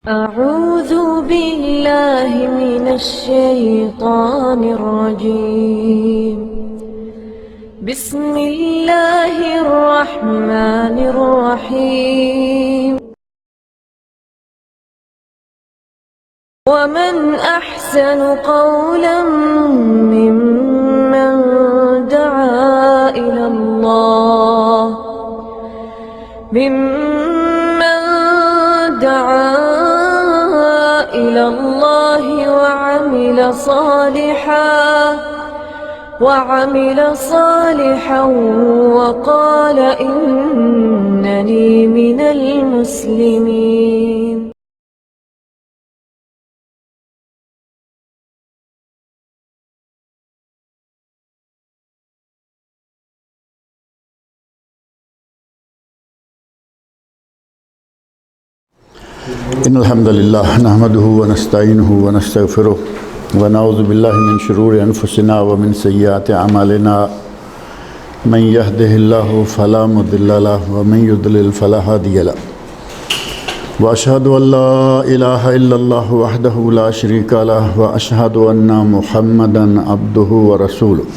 أعوذ بالله من الشيطان الرجيم. بسم الله الرحمن الرحيم. ومن أحسن قولا ممن دعا إلى الله وعمل صالحا وقال إنني من المسلمين. إن الحمد لله نحمده ونستعينه ونستغفره ونعوذ بالله من شرور أنفسنا ومن سيئات أعمالنا من يهده الله فلا مضل له ومن يضلل فلا هادي له وأشهد أن لا إله إلا الله وحده لا شريك له وأشهد أن محمدا عبده ورسوله.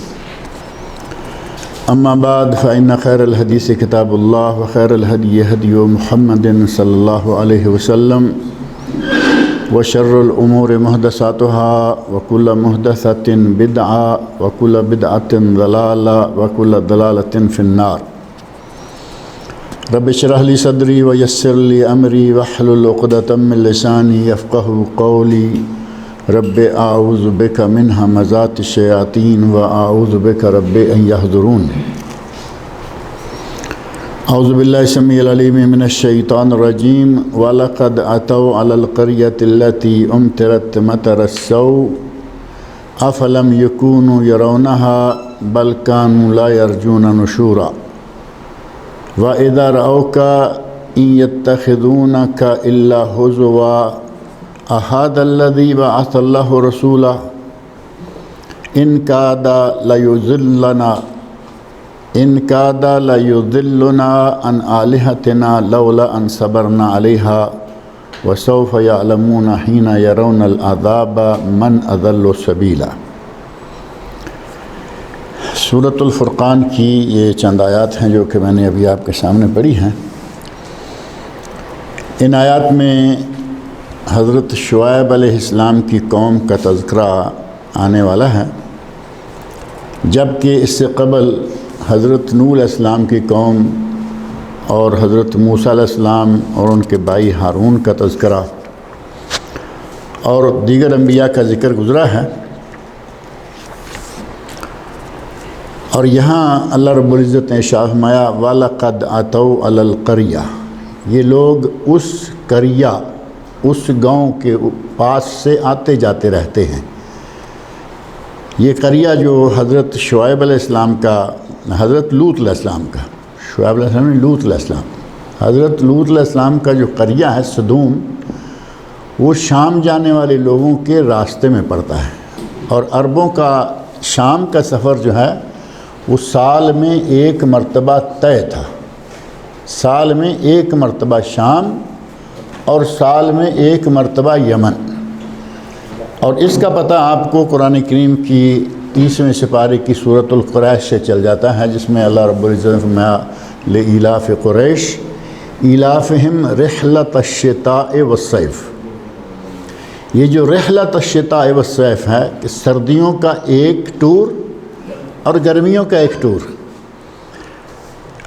أما بعد فإن خير الحديث كتاب الله وخير الهدي هدي محمد صلى الله عليه وسلم وشر الأمور محدثاتها وكل محدثة بدعة وكل بدعة ضلالة وكل ضلالة في النار. رب اشرح لي صدري ويسر لي أمري واحلل عقدة من لساني يفقهوا قولي. رب اعوذ بک من همزات الشیاطین واعوذ بک رب ان یحضرون. اعوذ باللہ السمیع العلیم من الشیطان الرجیم. وَلَقَدْ أَتَوْا عَلَى الْقَرْيَةِ الَّتِي أُمْطِرَتْ مَطَرَ السَّوْءِ أَفَلَمْ يَكُونُوا يَرَوْنَهَا بَلْ كَانُوا لَا يَرْجُونَ نُشُورًا وَإِذَا رَأَوْكَ إِن يَتَّخِذُونَكَ إِلَّا هُزُوًا أَهَذَا الَّذِي بَعَثَ اللَّهُ رَسُولًا إِن كَادَ لَيُضِلُّنَا عَنْ آلِهَتِنَا لَوْلَا أَنْ صَبَرْنَا عَلَيْهَا وَسَوْفَ يَعْلَمُونَ حِينَ يَرَوْنَ الْعَذَابَ مَنْ أَضَلُّ سَبِيلًا. سورۃ الفرقان کی یہ چند آیات ہیں جو کہ میں نے ابھی آپ کے سامنے پڑھی ہیں. ان آیات میں حضرت شعیب علیہ السلام کی قوم کا تذکرہ آنے والا ہے، جبکہ اس سے قبل حضرت نوح علیہ السلام کی قوم اور حضرت موسیٰ علیہ السلام اور ان کے بھائی ہارون کا تذکرہ اور دیگر انبیاء کا ذکر گزرا ہے. اور یہاں اللہ رب العزت نے ارشاد فرمایا وَلَقَدْ أَتَوْا عَلَى الْقَرْيَةِ، یہ لوگ اس قریہ، اس گاؤں کے پاس سے آتے جاتے رہتے ہیں. یہ قریہ جو حضرت شعیب علیہ السلام کا، حضرت لوط علیہ السلام کا، شعیب علیہ السلام نے لوط علیہ السلام، حضرت لوط علیہ السلام کا جو قریہ ہے سدوم، وہ شام جانے والے لوگوں کے راستے میں پڑتا ہے. اور عربوں کا شام کا سفر جو ہے وہ سال میں ایک مرتبہ طے تھا. سال میں ایک مرتبہ شام اور سال میں ایک مرتبہ یمن. اور اس کا پتہ آپ کو قرآن کریم کی 30ویں سپارے کی سورۃ القریش سے چل جاتا ہے، جس میں اللہ رب العزت نے فرمایا لإیلاف قریش ایلافہم رحلۃ الشتاء والصیف. یہ جو رحلۃ الشتاء والصیف ہے کہ سردیوں کا ایک ٹور اور گرمیوں کا ایک ٹور.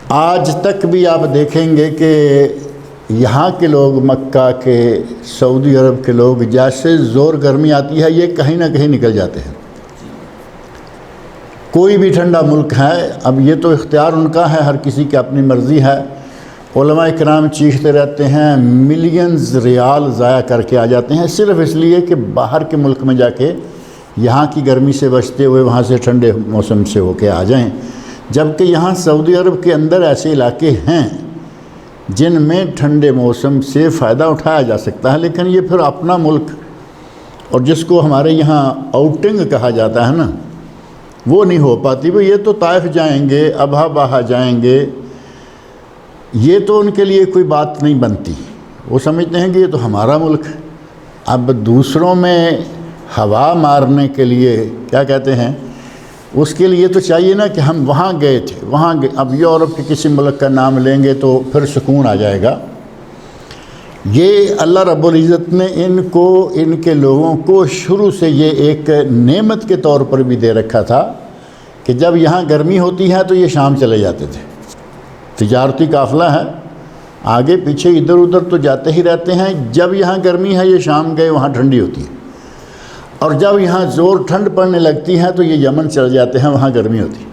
آج تک بھی آپ دیکھیں گے کہ یہاں کے لوگ، مکہ کے، سعودی عرب کے لوگ، جیسے زور گرمی آتی ہے یہ کہیں نہ کہیں نکل جاتے ہیں. کوئی بھی ٹھنڈا ملک ہے، اب یہ تو اختیار ان کا ہے، ہر کسی کی اپنی مرضی ہے. علماء کرام چیختے رہتے ہیں، ملینز ریال ضائع کر کے آ جاتے ہیں صرف اس لیے کہ باہر کے ملک میں جا کے یہاں کی گرمی سے بچتے ہوئے وہاں سے ٹھنڈے موسم سے ہو کے آ جائیں. جبکہ یہاں سعودی عرب کے اندر ایسے علاقے ہیں جن میں ٹھنڈے موسم سے فائدہ اٹھایا جا سکتا ہے، لیکن یہ پھر اپنا ملک، اور جس کو ہمارے یہاں آؤٹنگ کہا جاتا ہے نا، وہ نہیں ہو پاتی. بھئی یہ تو طائف جائیں گے، ابہا باہا جائیں گے، یہ تو ان کے لیے کوئی بات نہیں بنتی. وہ سمجھتے ہیں کہ یہ تو ہمارا ملک ہے۔ اب دوسروں میں ہوا مارنے کے لیے کیا کہتے ہیں، اس کے لیے تو چاہیے نا کہ ہم وہاں گئے تھے، وہاں گئے۔ اب یورپ کے کسی ملک کا نام لیں گے تو پھر سکون آ جائے گا۔ یہ اللہ رب العزت نے ان کے لوگوں کو شروع سے یہ ایک نعمت کے طور پر بھی دے رکھا تھا کہ جب یہاں گرمی ہوتی ہے تو یہ شام چلے جاتے تھے۔ تجارتی قافلہ ہے، آگے پیچھے ادھر ادھر تو جاتے ہی رہتے ہیں۔ جب یہاں گرمی ہے یہ شام گئے، وہاں ٹھنڈی ہوتی ہے، اور جب یہاں زور ٹھنڈ پڑنے لگتی ہے تو یہ یمن چل جاتے ہیں، وہاں گرمی ہوتی ہے۔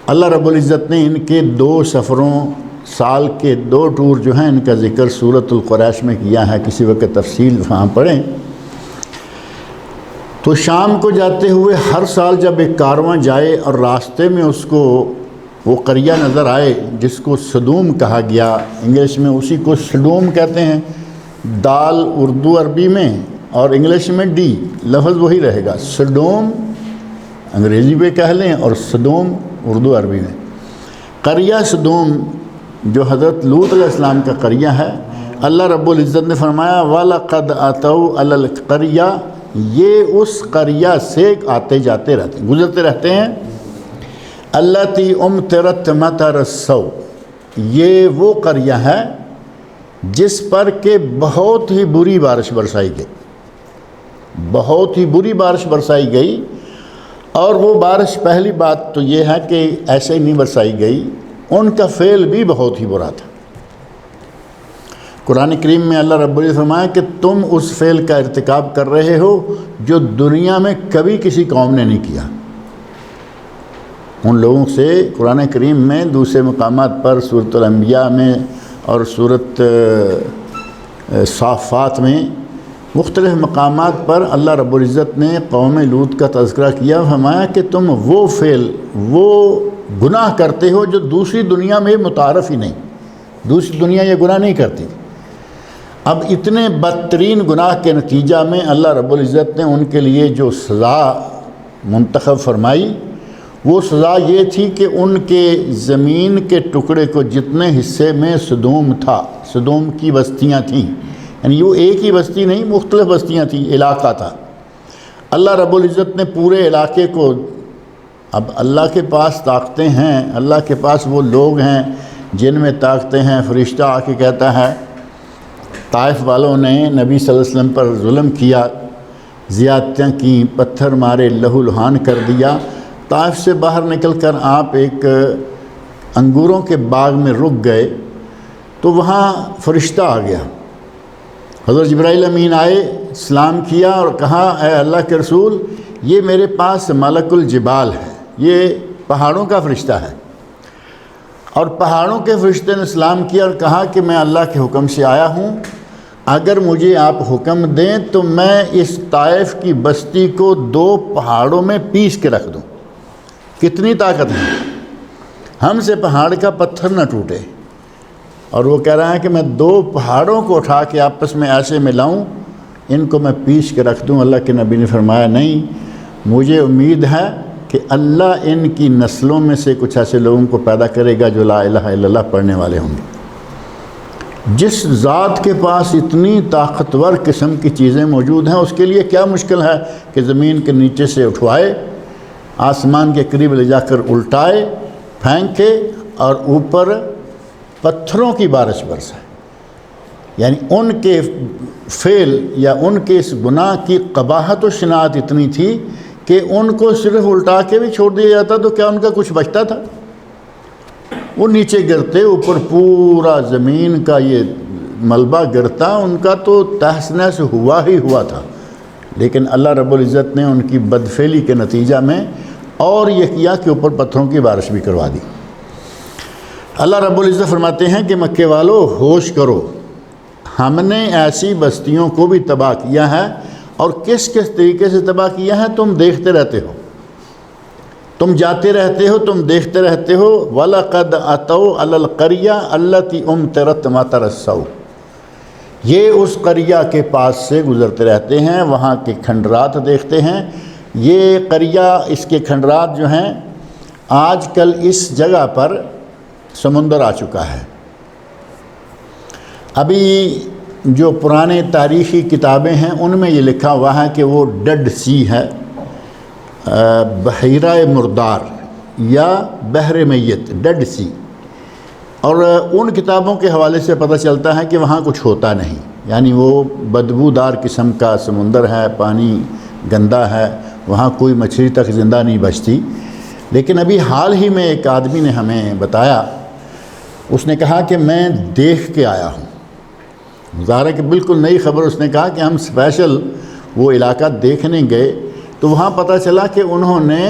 اللہ رب العزت نے ان کے 2 سفروں، سال کے 2 ٹور جو ہیں، ان کا ذکر سورۃ القریش میں کیا ہے، کسی وقت تفصیل وہاں پڑھیں۔ تو شام کو جاتے ہوئے ہر سال جب ایک کارواں جائے اور راستے میں اس کو وہ قریہ نظر آئے جس کو صدوم کہا گیا، انگلش میں اسی کو سڈوم کہتے ہیں، دال اردو عربی میں اور انگلش میں ڈی، لفظ وہی رہے گا، سڈوم انگریزی میں کہہ لیں اور صدوم اردو عربی میں۔ قریہ صدوم جو حضرت لوط علیہ السلام کا قریہ ہے، اللہ رب العزت نے فرمایا وَلَقَدْ أَتَوْا عَلَى الْقَرْيَةِ، یہ اس قریہ سے آتے جاتے رہتے ہیں، گزرتے رہتے ہیں۔ الَّتِي أُمْطِرَتْ مَطَرَ السَّوْءِ، یہ وہ قریہ ہے جس پر کہ بہت ہی بری بارش برسائی گئی، بہت ہی بری بارش برسائی گئی۔ اور وہ بارش، پہلی بات تو یہ ہے کہ ایسے ہی نہیں برسائی گئی، ان کا فعل بھی بہت ہی برا تھا۔ قرآن کریم میں اللہ رب العزت فرمایا کہ تم اس فعل کا ارتکاب کر رہے ہو جو دنیا میں کبھی کسی قوم نے نہیں کیا۔ ان لوگوں سے قرآن کریم میں دوسرے مقامات پر، سورۃ الانبیاء میں اور سورۃ صافات میں، مختلف مقامات پر اللہ رب العزت نے قوم لوط کا تذکرہ کیا، فرمایا کہ تم وہ فعل، وہ گناہ کرتے ہو جو دوسری دنیا میں متعارف ہی نہیں، دوسری دنیا یہ گناہ نہیں کرتی۔ اب اتنے بدترین گناہ کے نتیجہ میں اللہ رب العزت نے ان کے لیے جو سزا منتخب فرمائی، وہ سزا یہ تھی کہ ان کے زمین کے ٹکڑے کو جتنے حصے میں صدوم تھا، صدوم کی بستیاں تھیں، یعنی وہ ایک ہی بستی نہیں، مختلف بستیاں تھیں، علاقہ تھا۔ اللہ رب العزت نے پورے علاقے کو، اب اللہ کے پاس طاقتیں ہیں، اللہ کے پاس وہ لوگ ہیں جن میں طاقتیں ہیں۔ فرشتہ آ کے کہتا ہے طائف والوں نے نبی صلی اللہ علیہ وسلم پر ظلم کیا، زیادتیاں کیں، پتھر مارے، لہو لہان کر دیا۔ طائف سے باہر نکل کر آپ ایک انگوروں کے باغ میں رک گئے تو وہاں فرشتہ آ گیا، حضرت جبرائیل امین آئے، سلام کیا اور کہا اے اللہ کے رسول، یہ میرے پاس ملک الجبال ہے، یہ پہاڑوں کا فرشتہ ہے۔ اور پہاڑوں کے فرشتے نے سلام کیا اور کہا کہ میں اللہ کے حکم سے آیا ہوں، اگر مجھے آپ حکم دیں تو میں اس طائف کی بستی کو 2 پہاڑوں میں پیس کے رکھ دوں۔ کتنی طاقت ہے، ہم سے پہاڑ کا پتھر نہ ٹوٹے۔ اور وہ کہہ رہا ہے کہ میں 2 پہاڑوں کو اٹھا کے آپس میں ایسے ملاؤں، ان کو میں پیس کے رکھ دوں۔ اللہ کے نبی نے فرمایا نہیں، مجھے امید ہے کہ اللہ ان کی نسلوں میں سے کچھ ایسے لوگوں کو پیدا کرے گا جو لا الہ الا اللہ پڑھنے والے ہوں گے۔ جس ذات کے پاس اتنی طاقتور قسم کی چیزیں موجود ہیں، اس کے لیے کیا مشکل ہے کہ زمین کے نیچے سے اٹھوائے، آسمان کے قریب لے جا کر الٹائے، پھینکے اور اوپر پتھروں کی بارش برسائے۔ یعنی ان کے فعل یا ان کے اس گناہ کی قباحت و شناعت اتنی تھی کہ ان کو صرف الٹا کے بھی چھوڑ دیا جاتا تو کیا ان کا کچھ بچتا تھا؟ وہ نیچے گرتے، اوپر پورا زمین کا یہ ملبہ گرتا، ان کا تو تہس نہس ہوا ہی ہوا تھا۔ لیکن اللہ رب العزت نے ان کی بدفعلی کے نتیجہ میں اور یہ کیا کہ اوپر پتھروں کی بارش بھی کروا دی۔ اللہ رب العزت فرماتے ہیں کہ مکے والو ہوش کرو، ہم نے ایسی بستیوں کو بھی تباہ کیا ہے، اور کس کس طریقے سے تباہ کیا ہے تم دیکھتے رہتے ہو، تم جاتے رہتے ہو، تم دیکھتے رہتے ہو۔ وَلَقَدْ أَتَوْا عَلَى الْقَرْيَةِ الَّتِي أُمْطِرَتْ مَطَرَ السَّوْءِ، یہ اس قریہ کے پاس سے گزرتے رہتے ہیں، وہاں کے کھنڈرات دیکھتے ہیں۔ یہ قریہ، اس کے کھنڈرات جو ہیں، آج کل اس جگہ پر سمندر آ چکا ہے۔ ابھی جو پرانے تاریخی کتابیں ہیں ان میں یہ لکھا ہوا ہے کہ وہ ڈیڈ سی ہے، بحیرہ مردار یا بحر میت، ڈیڈ سی. اور ان کتابوں کے حوالے سے پتہ چلتا ہے کہ وہاں کچھ ہوتا نہیں، یعنی وہ بدبودار قسم کا سمندر ہے، پانی گندا ہے، وہاں کوئی مچھلی تک زندہ نہیں بچتی. لیکن ابھی حال ہی میں ایک آدمی نے ہمیں بتایا، اس نے کہا کہ میں دیکھ کے آیا ہوں. ظاہر ہے کہ بالکل نئی خبر. اس نے کہا کہ ہم اسپیشل وہ علاقہ دیکھنے گئے تو وہاں پتہ چلا کہ انہوں نے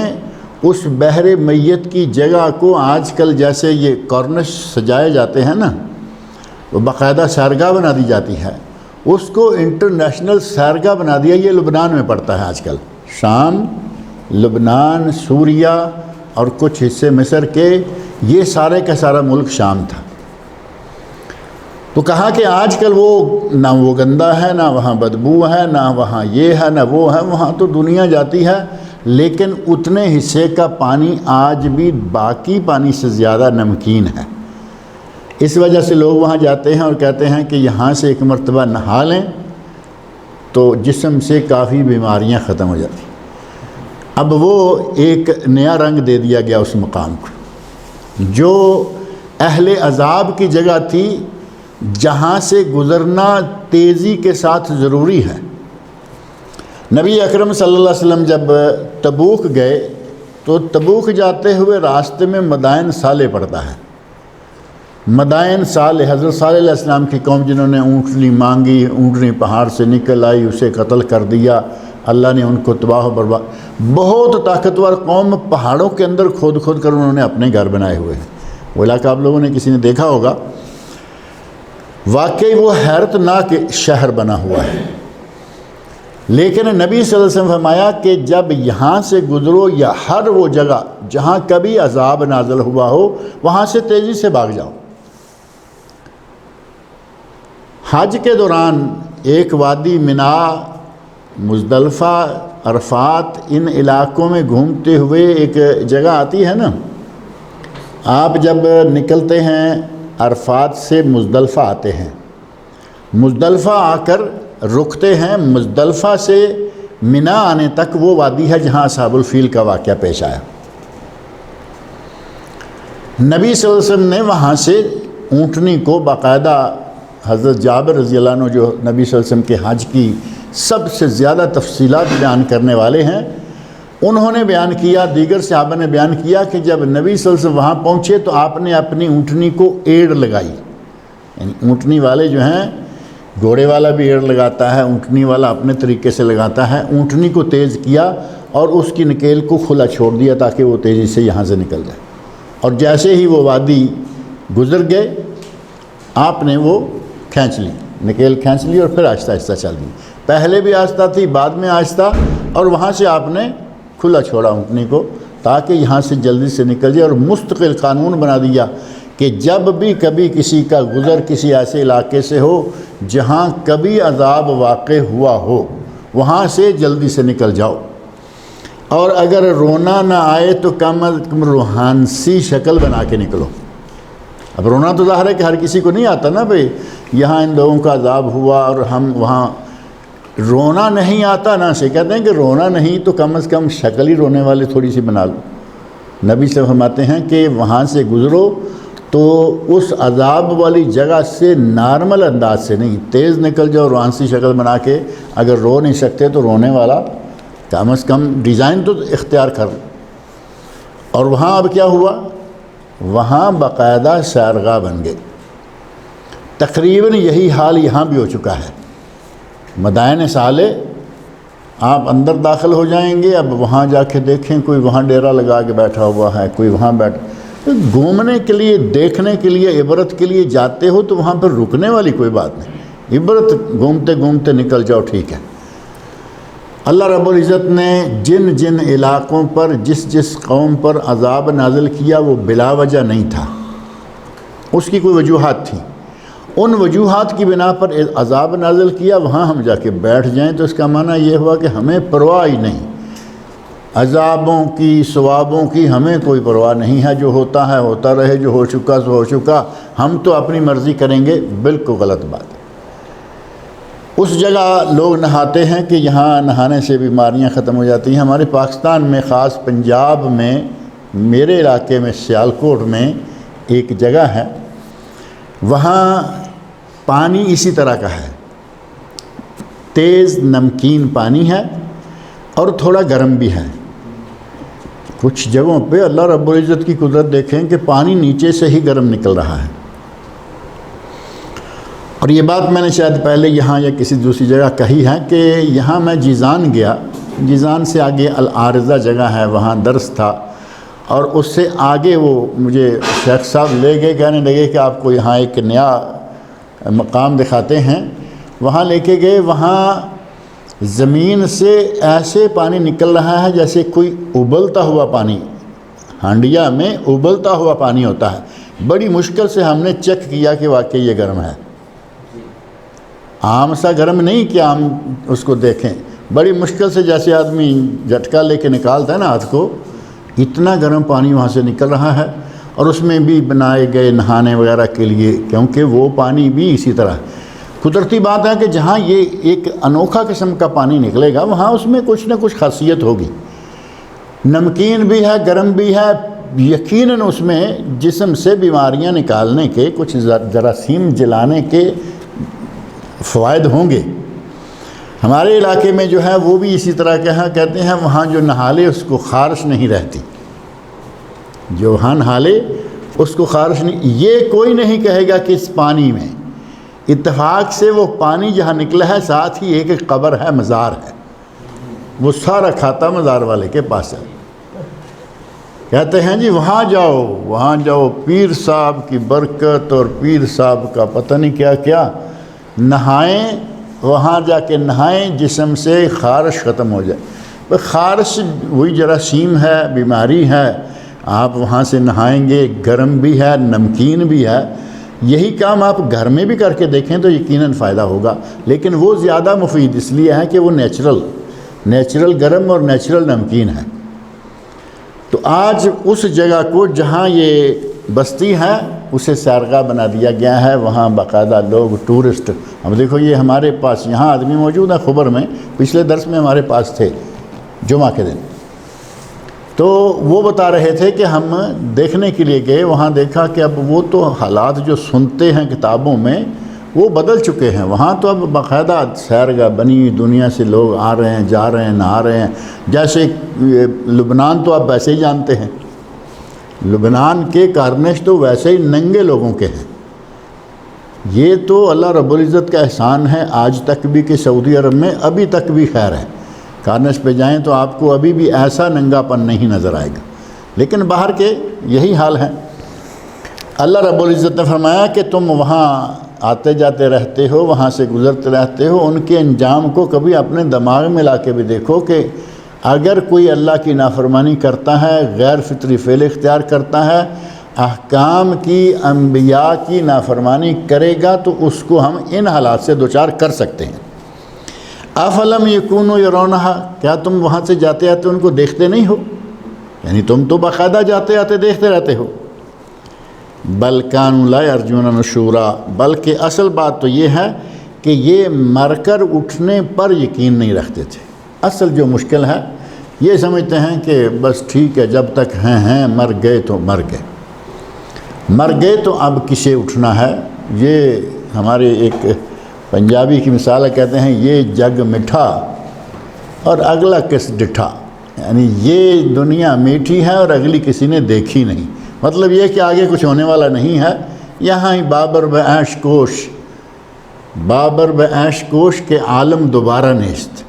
اس بحر میت کی جگہ کو آج کل جیسے یہ کارنش سجائے جاتے ہیں نا، وہ باقاعدہ سیرگاہ بنا دی جاتی ہے، اس کو انٹرنیشنل سیرگاہ بنا دیا. یہ لبنان میں پڑتا ہے آج کل، شام، لبنان، سوریہ اور کچھ حصے مصر کے، یہ سارے کا سارا ملک شام تھا. تو کہا کہ آج کل وہ نہ وہ گندا ہے، نہ وہاں بدبو ہے، نہ وہاں یہ ہے، نہ وہ ہے. وہاں تو دنیا جاتی ہے لیکن اتنے حصے کا پانی آج بھی باقی پانی سے زیادہ نمکین ہے. اس وجہ سے لوگ وہاں جاتے ہیں اور کہتے ہیں کہ یہاں سے ایک مرتبہ نہا لیں تو جسم سے کافی بیماریاں ختم ہو جاتی. اب وہ ایک نیا رنگ دے دیا گیا اس مقام کو. جو اہل عذاب کی جگہ تھی جہاں سے گزرنا تیزی کے ساتھ ضروری ہے. نبی اکرم صلی اللہ علیہ وسلم جب تبوک گئے تو تبوک جاتے ہوئے راستے میں مدائن صالح پڑتا ہے. مدائن صالح، حضرت صالح علیہ السلام کی قوم جنہوں نے اونٹنی مانگی، اونٹنی پہاڑ سے نکل آئی، اسے قتل کر دیا، اللہ نے ان کو تباہ و برباد. بہت طاقتور قوم، پہاڑوں کے اندر کھود کھود کر انہوں نے اپنے گھر بنائے ہوئے ہیں. وہ علاقہ آپ لوگوں نے کسی نے دیکھا ہوگا. واقعی وہ حیرت ناک شہر بنا ہوا ہے. لیکن نبی صلی اللہ علیہ وسلم فرمایا کہ جب یہاں سے گزرو یا ہر وہ جگہ جہاں کبھی عذاب نازل ہوا ہو وہاں سے تیزی سے بھاگ جاؤ. حج کے دوران ایک وادی منا، مزدلفہ، عرفات، ان علاقوں میں گھومتے ہوئے ایک جگہ آتی ہے نا. آپ جب نکلتے ہیں عرفات سے مزدلفہ آتے ہیں، مزدلفہ آ کر رکتے ہیں. مزدلفہ سے منا آنے تک وہ وادی ہے جہاں اصحاب الفیل کا واقعہ پیش آیا. نبی صلی اللہ علیہ وسلم نے وہاں سے اونٹنی کو باقاعدہ، حضرت جابر رضی اللہ عنہ جو نبی صلی اللہ علیہ وسلم کے حج کی سب سے زیادہ تفصیلات بیان کرنے والے ہیں، انہوں نے بیان کیا، دیگر صحابہ نے بیان کیا کہ جب نبی صلی اللہ علیہ وسلم وہاں پہنچے تو آپ نے اپنی اونٹنی کو ایڑ لگائی. یعنی اونٹنی والے جو ہیں، گھوڑے والا بھی ایڑ لگاتا ہے، اونٹنی والا اپنے طریقے سے لگاتا ہے. اونٹنی کو تیز کیا اور اس کی نکیل کو کھلا چھوڑ دیا تاکہ وہ تیزی سے یہاں سے نکل جائے. اور جیسے ہی وہ وادی گزر گئے آپ نے وہ کھینچ لی، نکیل کھینچ لی اور پھر آہستہ آہستہ چل دی. پہلے بھی آہستہ تھی، بعد میں آہستہ، اور وہاں سے آپ نے کھلا چھوڑا اونٹنی کو تاکہ یہاں سے جلدی سے نکل جائے. اور مستقل قانون بنا دیا کہ جب بھی کبھی کسی کا گزر کسی ایسے علاقے سے ہو جہاں کبھی عذاب واقع ہوا ہو وہاں سے جلدی سے نکل جاؤ. اور اگر رونا نہ آئے تو کم از کم روحانسی شکل بنا کے نکلو. اب رونا تو ظاہر ہے کہ ہر کسی کو نہیں آتا نا بھئی، یہاں ان لوگوں کا عذاب ہوا اور ہم وہاں، رونا نہیں آتا نا سے کہتے ہیں کہ رونا نہیں تو کم از کم شکل ہی رونے والے تھوڑی سی بنا لو. نبی صلی اللہ علیہ وسلم فرماتے ہیں کہ وہاں سے گزرو تو اس عذاب والی جگہ سے نارمل انداز سے نہیں، تیز نکل جاؤ، روحانسی شکل بنا کے. اگر رو نہیں سکتے تو رونے والا کم از کم ڈیزائن تو اختیار کر. اور وہاں اب کیا ہوا، وہاں باقاعدہ سیرگاہ بن گئے. تقریباً یہی حال یہاں بھی ہو چکا ہے. مدائن صالح آپ اندر داخل ہو جائیں گے، اب وہاں جا کے دیکھیں کوئی وہاں ڈیرا لگا کے بیٹھا ہوا ہے، کوئی وہاں گھومنے کے لیے، دیکھنے کے لیے، عبرت کے لیے جاتے ہو تو وہاں پر رکنے والی کوئی بات نہیں. عبرت گھومتے گھومتے نکل جاؤ، ٹھیک ہے. اللہ رب العزت نے جن جن علاقوں پر جس جس قوم پر عذاب نازل کیا وہ بلا وجہ نہیں تھا، اس کی کوئی وجوہات تھیں. ان وجوہات کی بنا پر عذاب نازل کیا، وہاں ہم جا کے بیٹھ جائیں تو اس کا معنی یہ ہوا کہ ہمیں پرواہ ہی نہیں. عذابوں کی ثوابوں کی ہمیں کوئی پرواہ نہیں ہے، جو ہوتا ہے ہوتا رہے، جو ہو چکا سو ہو چکا، ہم تو اپنی مرضی کریں گے، بالکل غلط بات ہے۔ اس جگہ لوگ نہاتے ہیں کہ یہاں نہانے سے بیماریاں ختم ہو جاتی ہیں۔ ہمارے پاکستان میں، خاص پنجاب میں، میرے علاقے میں سیالکوٹ میں ایک جگہ ہے، وہاں پانی اسی طرح کا ہے، تیز نمکین پانی ہے اور تھوڑا گرم بھی ہے۔ کچھ جگہوں پہ اللہ رب العزت کی قدرت دیکھیں کہ پانی نیچے سے ہی گرم نکل رہا ہے۔ اور یہ بات میں نے شاید پہلے یہاں یا کسی دوسری جگہ کہی ہے کہ یہاں میں جیزان گیا، جیزان سے آگے العارضہ جگہ ہے، وہاں درس تھا، اور اس سے آگے وہ مجھے شیخ صاحب لے گئے، کہنے لگے کہ آپ کو یہاں ایک نیا مقام دکھاتے ہیں۔ وہاں لے کے گئے، وہاں زمین سے ایسے پانی نکل رہا ہے جیسے کوئی ابلتا ہوا پانی، ہانڈیا میں ابلتا ہوا پانی ہوتا ہے۔ بڑی مشکل سے ہم نے چیک کیا کہ واقعی یہ گرم ہے، عام سا گرم نہیں کہ ہم اس کو دیکھیں، بڑی مشکل سے جیسے آدمی جھٹکا لے کے نکالتا ہے نا ہاتھ کو، اتنا گرم پانی وہاں سے نکل رہا ہے۔ اور اس میں بھی بنائے گئے نہانے وغیرہ کے لیے، کیونکہ وہ پانی بھی اسی طرح قدرتی بات ہے کہ جہاں یہ ایک انوکھا قسم کا پانی نکلے گا وہاں اس میں کچھ نہ کچھ خاصیت ہوگی، نمکین بھی ہے، گرم بھی ہے، یقیناً اس میں جسم سے بیماریاں نکالنے کے، کچھ جراثیم جلانے کے فوائد ہوں گے۔ ہمارے علاقے میں جو ہے وہ بھی اسی طرح کہتے ہیں وہاں جو نہا لے اس کو خارش نہیں رہتی، جو وہاں نہا لے اس کو خارش نہیں۔ یہ کوئی نہیں کہے گا کہ اس پانی میں، اتفاق سے وہ پانی جہاں نکلا ہے ساتھ ہی ایک قبر ہے، مزار ہے، وہ سارا کھاتا مزار والے کے پاس ہے۔ کہتے ہیں جی وہاں جاؤ، پیر صاحب کی برکت اور پیر صاحب کا پتہ نہیں کیا کیا، نہائیں، وہاں جا کے نہائیں، جسم سے خارش ختم ہو جائے۔ خارش وہی جراثیم ہے، بیماری ہے، آپ وہاں سے نہائیں گے، گرم بھی ہے، نمکین بھی ہے۔ یہی کام آپ گھر میں بھی کر کے دیکھیں تو یقیناً فائدہ ہوگا، لیکن وہ زیادہ مفید اس لیے ہے کہ وہ نیچرل گرم اور نیچرل نمکین ہے۔ تو آج اس جگہ کو جہاں یہ بستی ہے اسے سیرگاہ بنا دیا گیا ہے، وہاں باقاعدہ لوگ ٹورسٹ، اب دیکھو یہ ہمارے پاس یہاں آدمی موجود ہے خبر میں، پچھلے درس میں ہمارے پاس تھے جمعہ کے دن، تو وہ بتا رہے تھے کہ ہم دیکھنے کے لیے گئے، وہاں دیکھا کہ اب وہ تو حالات جو سنتے ہیں کتابوں میں وہ بدل چکے ہیں، وہاں تو اب باقاعدہ سیرگاہ بنی، دنیا سے لوگ آ رہے ہیں، جا رہے ہیں، نہا رہے ہیں۔ جیسے لبنان تو آپ ویسے ہی جانتے ہیں، لبنان کے کارنش تو ویسے ہی ننگے لوگوں کے ہیں۔ یہ تو اللہ رب العزت کا احسان ہے آج تک بھی کہ سعودی عرب میں ابھی تک بھی خیر ہے، کارنش پہ جائیں تو آپ کو ابھی بھی ایسا ننگا پن نہیں نظر آئے گا، لیکن باہر کے یہی حال ہے۔ اللہ رب العزت نے فرمایا کہ تم وہاں آتے جاتے رہتے ہو، وہاں سے گزرتے رہتے ہو، ان کے انجام کو کبھی اپنے دماغ میں لا کے بھی دیکھو کہ اگر کوئی اللہ کی نافرمانی کرتا ہے، غیر فطری فعل اختیار کرتا ہے، احکام کی، انبیاء کی نافرمانی کرے گا تو اس کو ہم ان حالات سے دوچار کر سکتے ہیں۔ افلم یکونوا یرونہا، کیا تم وہاں سے جاتے آتے ان کو دیکھتے نہیں ہو؟ یعنی تم تو باقاعدہ جاتے آتے دیکھتے رہتے ہو۔ بل کانوا لا یرجون نشورا، بلکہ اصل بات تو یہ ہے کہ یہ مر کر اٹھنے پر یقین نہیں رکھتے تھے۔ اصل جو مشکل ہے یہ سمجھتے ہیں کہ بس ٹھیک ہے جب تک ہیں، مر گئے تو مر گئے تو اب کسے اٹھنا ہے۔ یہ ہمارے ایک پنجابی کی مثال ہے، کہتے ہیں یہ جگ مٹھا اور اگلا کس ڈٹھا، یعنی یہ دنیا میٹھی ہے اور اگلی کسی نے دیکھی نہیں، مطلب یہ کہ آگے کچھ ہونے والا نہیں ہے۔ یہاں ہی بابر بے عیش کوش کے عالم دوبارہ نیست،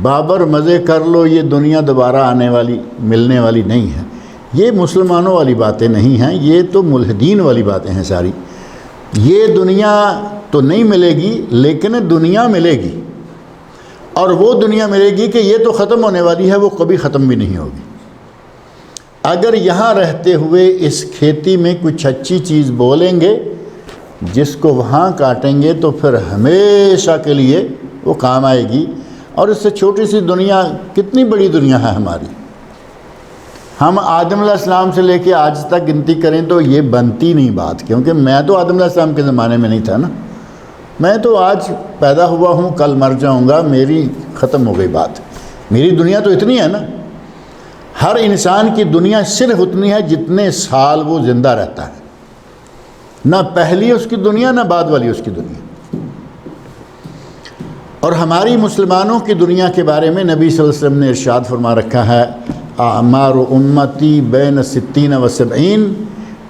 بابر مزے کر لو، یہ دنیا دوبارہ ملنے والی نہیں ہے۔ یہ مسلمانوں والی باتیں نہیں ہیں، یہ تو ملحدین والی باتیں ہیں ساری۔ یہ دنیا تو نہیں ملے گی لیکن دنیا ملے گی، اور وہ دنیا ملے گی کہ یہ تو ختم ہونے والی ہے، وہ کبھی ختم بھی نہیں ہوگی۔ اگر یہاں رہتے ہوئے اس کھیتی میں کچھ اچھی چیز بولیں گے، جس کو وہاں کاٹیں گے تو پھر ہمیشہ کے لیے وہ کام آئے گی۔ اور اس سے چھوٹی سی دنیا کتنی بڑی دنیا ہے ہماری، ہم آدم علیہ السلام سے لے کے آج تک گنتی کریں تو یہ بنتی نہیں بات، کیونکہ میں تو آدم علیہ السلام کے زمانے میں نہیں تھا نا، میں تو آج پیدا ہوا ہوں، کل مر جاؤں گا، میری ختم ہو گئی بات، میری دنیا تو اتنی ہے نا۔ ہر انسان کی دنیا صرف اتنی ہے جتنے سال وہ زندہ رہتا ہے، نہ پہلی اس کی دنیا نہ بعد والی اس کی دنیا۔ اور ہماری مسلمانوں کی دنیا کے بارے میں نبی صلی اللہ علیہ وسلم نے ارشاد فرما رکھا ہے، اعمار امتی بین 60 و 70،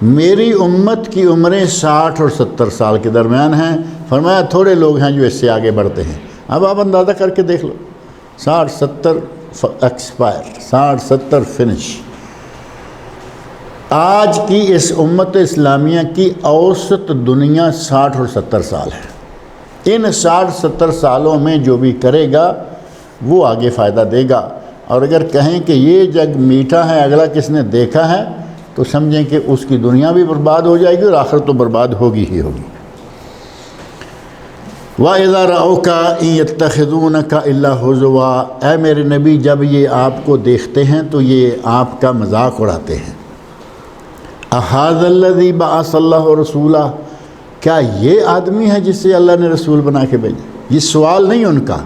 میری امت کی عمریں 60 اور 70 سال کے درمیان ہیں۔ فرمایا تھوڑے لوگ ہیں جو اس سے آگے بڑھتے ہیں۔ اب آپ اندازہ کر کے دیکھ لو، 60 70 ایکسپائر، 60 70 فنش۔ آج کی اس امت اسلامیہ کی اوسط دنیا 60 اور 70 سال ہے۔ ان 60 70 سالوں میں جو بھی کرے گا وہ آگے فائدہ دے گا، اور اگر کہیں کہ یہ جگ میٹھا ہے اگلا کس نے دیکھا ہے تو سمجھیں کہ اس کی دنیا بھی برباد ہو جائے گی اور آخرت تو برباد ہوگی ہی ہوگی۔ وَإِذَا رَأَوْكَ إِن يَتَّخِذُونَكَ إِلَّا هُزُوًا، اے میرے نبی جب یہ آپ کو دیکھتے ہیں تو یہ آپ کا مذاق اڑاتے ہیں۔ أَهَذَا الَّذِي بَعَثَ اللَّهُ رَسُولًا، کیا یہ آدمی ہے جس سے اللہ نے رسول بنا کے بھیجا؟ یہ سوال نہیں ان کا،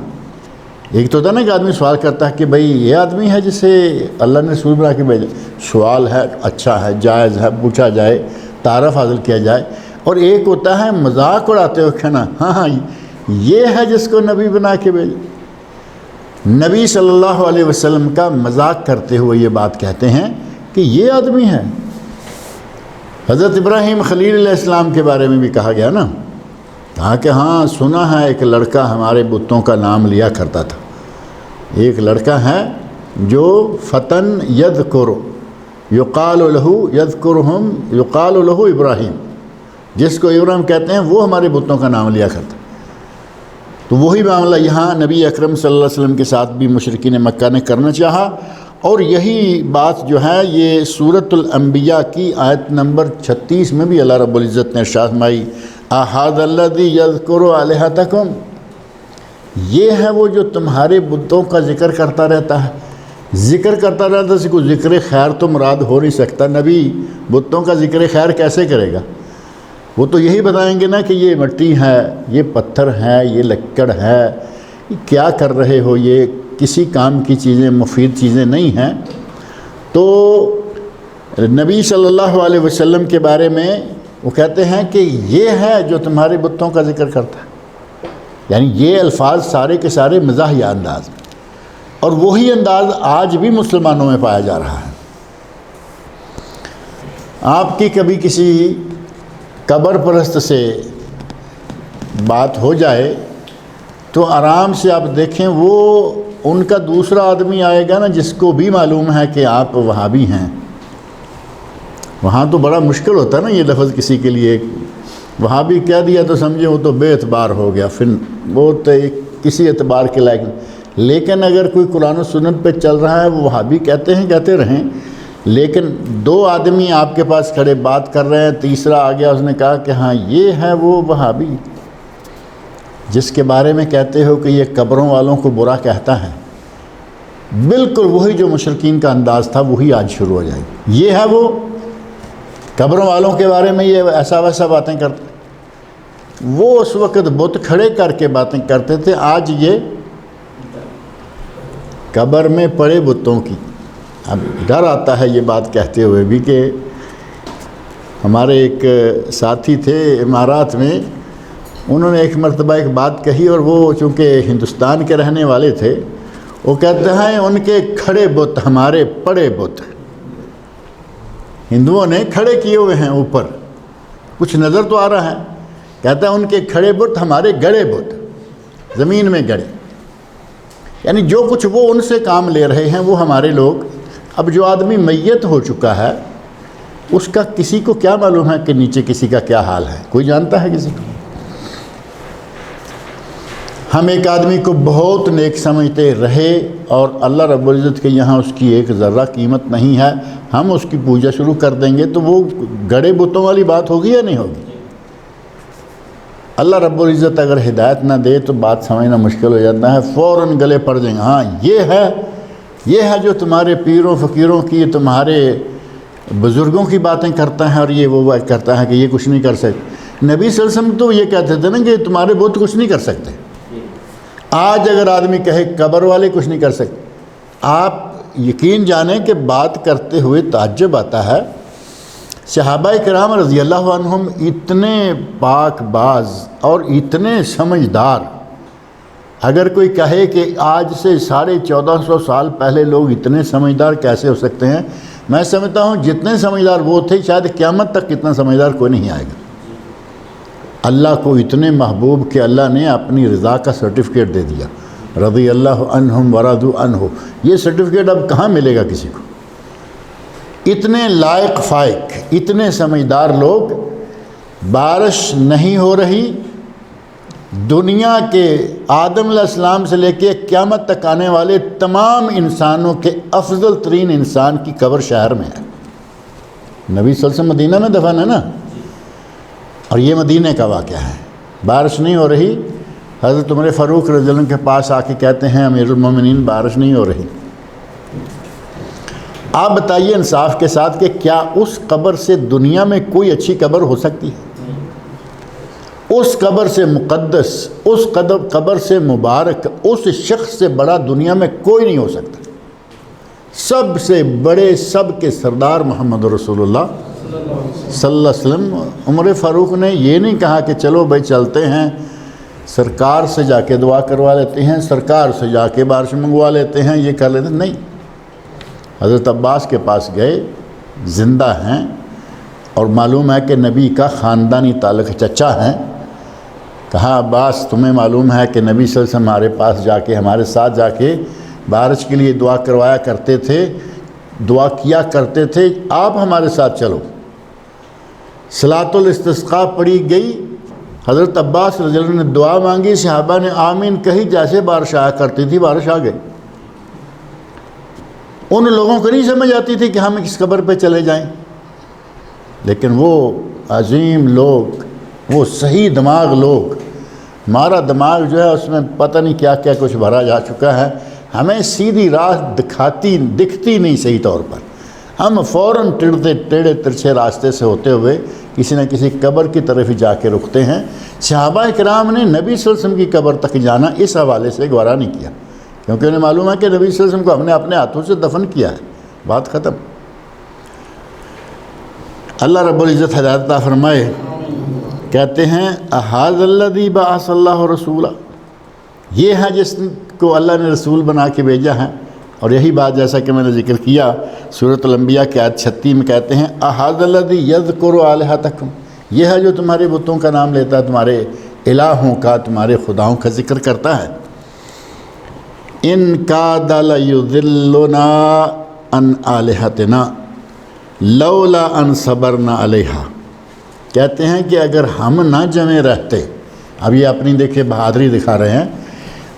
ایک تو تھا نا کہ آدمی سوال کرتا ہے کہ بھئی یہ آدمی ہے جس سے اللہ نے رسول بنا کے بھیجا، سوال ہے، اچھا ہے، جائز ہے، پوچھا جائے، تعارف حاصل کیا جائے۔ اور ایک ہوتا ہے مذاق اڑاتے ہو کہنا ہاں یہ ہے جس کو نبی بنا کے بھیجا۔ نبی صلی اللہ علیہ وسلم کا مذاق کرتے ہوئے یہ بات کہتے ہیں کہ یہ آدمی ہے۔ حضرت ابراہیم خلیل علیہ السلام کے بارے میں بھی کہا گیا نا، کہا کہ ہاں سنا ہے ایک لڑکا ہمارے بتوں کا نام لیا کرتا تھا، ایک لڑکا ہے جو فتن یذکر یقال لہ یذکرہم یقال لہ ابراہیم، جس کو ابراہیم کہتے ہیں وہ ہمارے بتوں کا نام لیا کرتا۔ تو وہی معاملہ یہاں نبی اکرم صلی اللہ علیہ وسلم کے ساتھ بھی مشرکین مکہ نے کرنا چاہا، اور یہی بات جو ہے یہ سورۃ الانبیاء کی آیت نمبر 36 میں بھی اللہ رب العزت نے ارشاد فرمائی، احد الذی یذکر الہتکم، یہ ہے وہ جو تمہارے بتوں کا ذکر کرتا رہتا ہے۔ ذکر کرتا رہتا ہے، کوئی ذکر خیر تو مراد ہو نہیں سکتا، نبی بتوں کا ذکر خیر کیسے کرے گا؟ وہ تو یہی بتائیں گے نا کہ یہ مٹی ہے، یہ پتھر ہے، یہ لکڑ ہے، یہ کیا کر رہے ہو، یہ کسی کام کی چیزیں، مفید چیزیں نہیں ہیں۔ تو نبی صلی اللہ علیہ وسلم کے بارے میں وہ کہتے ہیں کہ یہ ہے جو تمہارے بتوں کا ذکر کرتا ہے، یعنی یہ الفاظ سارے کے سارے مزاحیہ انداز میں، اور وہی انداز آج بھی مسلمانوں میں پایا جا رہا ہے۔ آپ کی کبھی کسی قبر پرست سے بات ہو جائے تو آرام سے آپ دیکھیں وہ ان کا دوسرا آدمی آئے گا نا جس کو بھی معلوم ہے کہ آپ وہابی ہیں۔ وہاں تو بڑا مشکل ہوتا ہے نا یہ لفظ کسی کے لیے، وہابی کہہ دیا تو سمجھے وہ تو بے اعتبار ہو گیا، پھر وہ تو کسی اعتبار کے لائق نہیں۔ لیکن اگر کوئی قرآن و سنت پہ چل رہا ہے وہ وہابی کہتے ہیں، کہتے رہیں، لیکن دو آدمی آپ کے پاس کھڑے بات کر رہے ہیں، تیسرا آ گیا، اس نے کہا کہ ہاں یہ ہے وہ وہابی جس کے بارے میں کہتے ہو کہ یہ قبروں والوں کو برا کہتا ہے، بالکل وہی جو مشرکین کا انداز تھا وہی آج شروع ہو جائے گی۔ یہ ہے وہ قبروں والوں کے بارے میں یہ ایسا ویسا باتیں کرتے، وہ اس وقت بت کھڑے کر کے باتیں کرتے تھے، آج یہ قبر میں پڑے بتوں کی۔ اب ڈر آتا ہے یہ بات کہتے ہوئے بھی کہ ہمارے ایک ساتھی تھے امارات میں، انہوں نے ایک مرتبہ ایک بات کہی، اور وہ چونکہ ہندوستان کے رہنے والے تھے، وہ کہتے ہیں ان کے کھڑے بت ہمارے پڑے بت، ہندوؤں نے کھڑے کیے ہوئے ہیں اوپر، کچھ نظر تو آ رہا ہے، کہتا ہے ان کے کھڑے بت ہمارے گڑے بت، زمین میں گڑے، یعنی جو کچھ وہ ان سے کام لے رہے ہیں وہ ہمارے لوگ۔ اب جو آدمی میت ہو چکا ہے اس کا کسی کو کیا معلوم ہے کہ نیچے کسی کا کیا حال ہے؟ کوئی جانتا ہے کسی کو؟ ہم ایک آدمی کو بہت نیک سمجھتے رہے اور اللہ رب العزت کے یہاں اس کی ایک ذرہ قیمت نہیں ہے، ہم اس کی پوجا شروع کر دیں گے تو وہ گڑے بتوں والی بات ہوگی یا نہیں ہوگی؟ اللہ رب العزت اگر ہدایت نہ دے تو بات سمجھنا مشکل ہو جاتا ہے، فوراً گلے پڑ جائیں گے، ہاں یہ ہے یہ ہے جو تمہارے پیروں فقیروں کی، تمہارے بزرگوں کی باتیں کرتا ہے، اور یہ وہ کرتا ہے کہ یہ کچھ نہیں کر سکتے۔ نبی صلی اللہ علیہ وسلم تو یہ کہتے تھے نا کہ تمہارے بت کچھ نہیں کر سکتے۔ آج اگر آدمی کہے قبر والے کچھ نہیں کر سکتے، آپ یقین جانیں کہ بات کرتے ہوئے تعجب آتا ہے۔ صحابہ کرام رضی اللہ عنہم اتنے پاک باز اور اتنے سمجھدار، اگر کوئی کہے کہ آج سے 1450 سال پہلے لوگ اتنے سمجھدار کیسے ہو سکتے ہیں، میں سمجھتا ہوں جتنے سمجھدار وہ تھے شاید قیامت تک اتنا سمجھدار کوئی نہیں آئے گا۔ اللہ کو اتنے محبوب کہ اللہ نے اپنی رضا کا سرٹیفکیٹ دے دیا، رضی اللہ عنہم ورضوا عنہ۔ یہ سرٹیفکیٹ اب کہاں ملے گا کسی کو؟ اتنے لائق فائق، اتنے سمجھدار لوگ، بارش نہیں ہو رہی، دنیا کے آدم علیہ السلام سے لے کے قیامت تک آنے والے تمام انسانوں کے افضل ترین انسان کی قبر شہر میں ہے۔ نبی صلی اللہ علیہ وسلم مدینہ میں دفن ہے نا، اور یہ مدینہ کا واقعہ ہے۔ بارش نہیں ہو رہی، حضرت عمر فاروق رضی اللہ عنہ کے پاس آ کے کہتے ہیں امیر المومنین بارش نہیں ہو رہی۔ آپ بتائیے انصاف کے ساتھ کہ کیا اس قبر سے دنیا میں کوئی اچھی قبر ہو سکتی ہے؟ اس قبر سے مقدس، اس قبر سے مبارک، اس شخص سے بڑا دنیا میں کوئی نہیں ہو سکتا۔ سب سے بڑے، سب کے سردار محمد رسول اللہ صلی اللہ علیہ وسلم۔ عمر فاروق نے یہ نہیں کہا کہ چلو بھائی چلتے ہیں، سرکار سے جا کے دعا کروا لیتے ہیں، سرکار سے جا کے بارش منگوا لیتے ہیں، یہ کر لیتے ہیں، نہیں۔ حضرت عباس کے پاس گئے، زندہ ہیں، اور معلوم ہے کہ نبی کا خاندانی تعلق چچا ہیں۔ کہا عباس تمہیں معلوم ہے کہ نبی صلی اللہ علیہ وسلم ہمارے پاس جا کے، ہمارے ساتھ جا کے بارش کے لیے دعا کروایا کرتے تھے، دعا کیا کرتے تھے، آپ ہمارے ساتھ چلو۔ صلاۃ الاستسقاء پڑھی گئی، حضرت عباس رضی اللہ عنہ نے دعا مانگی، صحابہ نے آمین کہی، جیسے بارش آیا کرتی تھی بارش آ گئی۔ ان لوگوں کو نہیں سمجھ آتی تھی کہ ہم کس قبر پہ چلے جائیں، لیکن وہ عظیم لوگ، وہ صحیح دماغ لوگ، ہمارا دماغ جو ہے اس میں پتہ نہیں کیا کیا کچھ بھرا جا چکا ہے، ہمیں سیدھی راہ دکھتی نہیں صحیح طور پر، ہم فوراً ٹیڑھے ترچھے راستے سے ہوتے ہوئے کسی نہ کسی قبر کی طرف ہی جا کے رکتے ہیں۔ صحابہ کرام نے نبی صلی اللہ علیہ وسلم کی قبر تک جانا اس حوالے سے گوارا نہیں کیا، کیونکہ انہیں معلوم ہے کہ نبی صلی اللہ علیہ وسلم کو ہم نے اپنے ہاتھوں سے دفن کیا ہے، بات ختم۔ اللہ رب العزت ہدایت عطا فرمائے۔ کہتے ہیں احاذ الذی بعث اللہ رسولہ، یہ ہے جس کو اللہ نے رسول بنا کے بھیجا ہے۔ اور یہی بات جیسا کہ میں نے ذکر کیا سورۃ الانبیاء کی آیت 36 میں کہتے ہیں احاذ الذی یذکر آلہتکم، یہ ہے جو تمہارے بتوں کا نام لیتا ہے، تمہارے الہوں کا، تمہارے خداؤں کا ذکر کرتا ہے۔ ان کاد لیضلنا عن آلہتنا لولا ان صبرنا علیہا، کہتے ہیں کہ اگر ہم نہ جمے رہتے، اب یہ اپنی دیکھے بہادری دکھا رہے ہیں،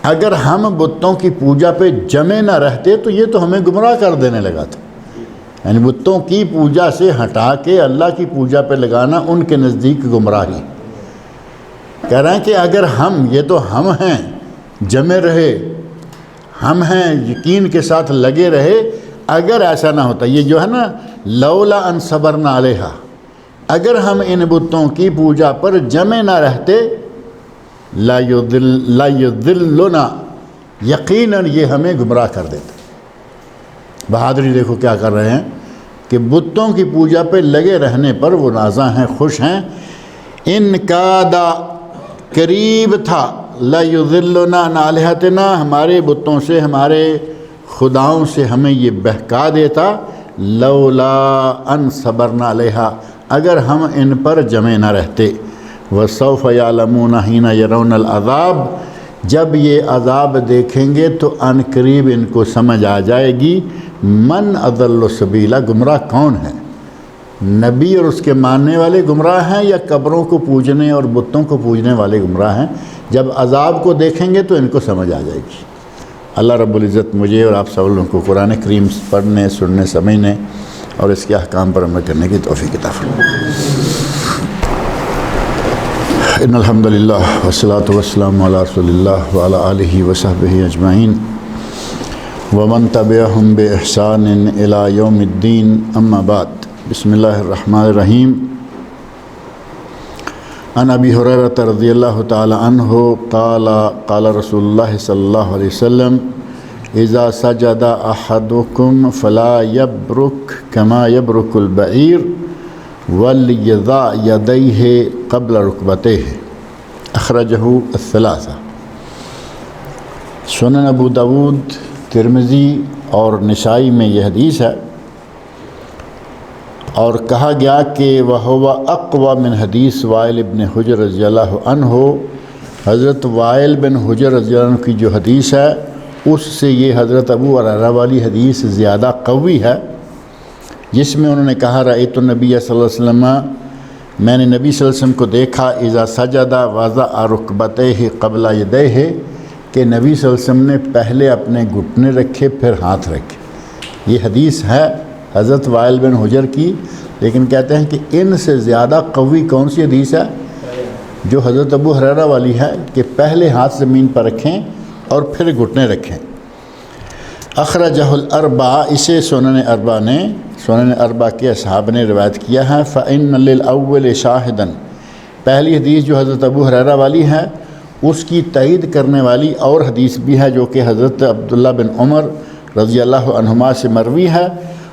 اگر ہم بتوں کی پوجا پہ جمے نہ رہتے تو یہ تو ہمیں گمراہ کر دینے لگا تھا۔ یعنی بتوں کی پوجا سے ہٹا کے اللہ کی پوجا پہ لگانا ان کے نزدیک گمراہی۔ کہہ رہے ہیں کہ اگر ہم، یہ تو ہم ہیں، جمے رہے، ہم ہیں، یقین کے ساتھ لگے رہے، اگر ایسا نہ ہوتا، یہ جو ہے نا لولا ان صبرنا علیہا، اگر ہم ان بتوں کی پوجا پر جمے نہ رہتے، لا یضلنا، یقیناً یہ ہمیں گمراہ کر دیتے۔ بہادری دیکھو کیا کر رہے ہیں کہ بتوں کی پوجا پہ لگے رہنے پر وہ راضی ہیں، خوش ہیں۔ ان کادا، قریب تھا، لا یضلنا عن آلہتنا، ہمارے بتوں سے، ہمارے خداؤں سے ہمیں یہ بہکا دیتا، لولا ان صبرنا علیہا، اگر ہم ان پر جمے نہ رہتے۔ وَسَوْفَ يَعْلَمُونَ حِينَ يَرَوْنَ الْعَذَابَ، جب یہ عذاب دیکھیں گے تو ان قریب ان کو سمجھ آ جائے گی، من اضل سبیلا، گمراہ کون ہے، نبی اور اس کے ماننے والے گمراہ ہیں یا قبروں کو پوجنے اور بتوں کو پوجنے والے گمراہ ہیں۔ جب عذاب کو دیکھیں گے تو ان کو سمجھ آ جائے گی۔ اللہ رب العزت مجھے اور آپ سب لوگوں کو قرآن کریم پڑھنے، سننے، سمجھنے اور اس کے احکام پر عمل کرنے کی توفیق عطا فرمائے۔ ان الحمد للہ والصلاۃ والسلام علی رسول اللہ وعلی آلہ وصحبہ اجمعین۔ ومن تبعهم بإحسان إلى يوم الدين أما بعد بسم الله الرحمن الرحيم عن أبي هريرة رضي الله تعالى عنه قال رسول الله صلى الله عليه وسلم إذا سجد أحدكم فلا يبرك كما يبرك البعير وليضع يديه قبل ركبتيه أخرجه الثلاثة۔ سنن ابو داود، ترمذی اور نسائی میں یہ حدیث ہے، اور کہا گیا کہ وَهُوَ أَقْوَى من حدیث وائل بن حجر رضی اللہ عنہ، حضرت وائل بن حجر رضی اللہ عنہ کی جو حدیث ہے اس سے یہ حضرت ابو ہریرہ والی حدیث زیادہ قوی ہے، جس میں انہوں نے کہا رأیت النبی صلی اللہ علیہ وسلم، میں نے نبی صلی اللہ علیہ وسلم کو دیکھا اذا سجد وضع رکبتیہ قبل یدیہ، کہ نبی صلی اللہ علیہ وسلم نے پہلے اپنے گھٹنے رکھے پھر ہاتھ رکھے۔ یہ حدیث ہے حضرت وائل بن حجر کی، لیکن کہتے ہیں کہ ان سے زیادہ قوی کون سی حدیث ہے؟ جو حضرت ابو ہریرہ والی ہے کہ پہلے ہاتھ زمین پر رکھیں اور پھر گھٹنے رکھیں۔ اخرجہ الاربعہ، اسے سنن اربعہ کے اصحاب نے روایت کیا ہے۔ فإن للأول شاہدا، پہلی حدیث جو حضرت ابو ہریرہ والی ہے اس کی تائید کرنے والی اور حدیث بھی ہے جو کہ حضرت عبداللہ بن عمر رضی اللہ عنہما سے مروی ہے،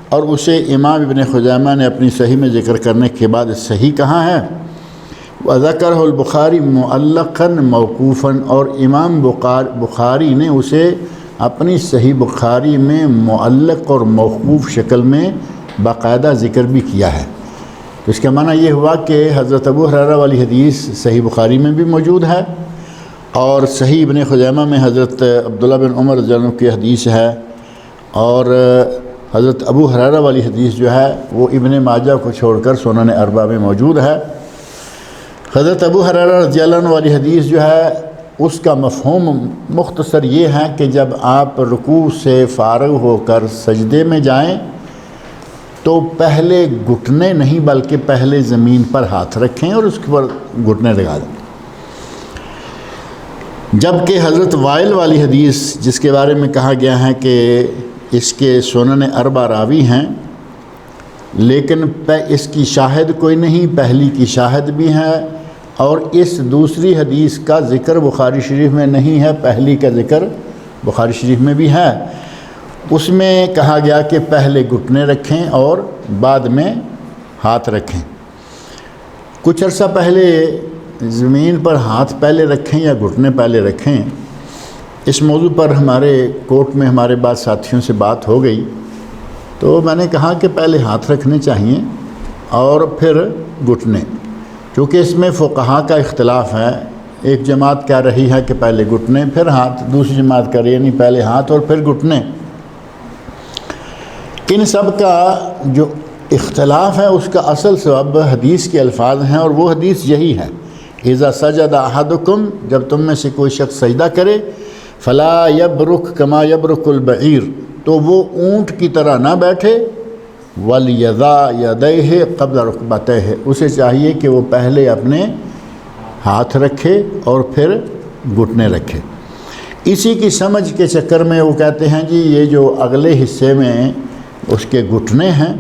اور اسے امام ابن خزیمہ نے اپنی صحیح میں ذکر کرنے کے بعد صحیح کہا ہے۔ وذکرہ البخاری معلقا موقوفا، اور امام بخاری نے اسے اپنی صحیح بخاری میں معلق اور موقوف شکل میں باقاعدہ ذکر بھی کیا ہے۔ تو اس کا معنی یہ ہوا کہ حضرت ابو ہریرہ والی حدیث صحیح بخاری میں بھی موجود ہے، اور صحیح ابن خزیمہ میں حضرت عبداللہ بن عمر رضی اللہ عنہ کی حدیث ہے، اور حضرت ابو ہریرہ والی حدیث جو ہے وہ ابن ماجہ کو چھوڑ کر سنن اربعہ میں موجود ہے۔ حضرت ابو ہریرہ رضی اللہ عنہ والی حدیث جو ہے اس کا مفہوم مختصر یہ ہے کہ جب آپ رکوع سے فارغ ہو کر سجدے میں جائیں تو پہلے گھٹنے نہیں بلکہ پہلے زمین پر ہاتھ رکھیں اور اس کے پر گھٹنے لگا دیں۔ جبکہ حضرت وائل والی حدیث جس کے بارے میں کہا گیا ہے کہ اس کے سنن اربعہ راوی ہیں، لیکن اس کی شاہد کوئی نہیں، پہلی کی شاہد بھی ہے، اور اس دوسری حدیث کا ذکر بخاری شریف میں نہیں ہے، پہلی کا ذکر بخاری شریف میں بھی ہے۔ اس میں کہا گیا کہ پہلے گھٹنے رکھیں اور بعد میں ہاتھ رکھیں۔ کچھ عرصہ پہلے زمین پر ہاتھ پہلے رکھیں یا گھٹنے پہلے رکھیں، اس موضوع پر ہمارے کوٹ میں ہمارے بعض ساتھیوں سے بات ہو گئی، تو میں نے کہا کہ پہلے ہاتھ رکھنے چاہیے اور پھر گھٹنے، کیونکہ اس میں فقہاء کا اختلاف ہے۔ ایک جماعت کہہ رہی ہے کہ پہلے گھٹنے پھر ہاتھ، دوسری جماعت کہہ رہی ہے نہیں پہلے ہاتھ اور پھر گھٹنے۔ ان سب کا جو اختلاف ہے اس کا اصل سبب حدیث کے الفاظ ہیں، اور وہ حدیث یہی ہے اذا سجد احدکم، جب تم میں سے کوئی شخص سجدہ کرے، فلا یبرک کما یبرک البعیر، تو وہ اونٹ کی طرح نہ بیٹھے، ولیضع یدیہ قبل رکبتیہ، اسے چاہیے کہ وہ پہلے اپنے ہاتھ رکھے اور پھر گھٹنے رکھے۔ اسی کی سمجھ کے چکر میں وہ کہتے ہیں جی یہ جو اگلے حصے میں اس کے گھٹنے ہیں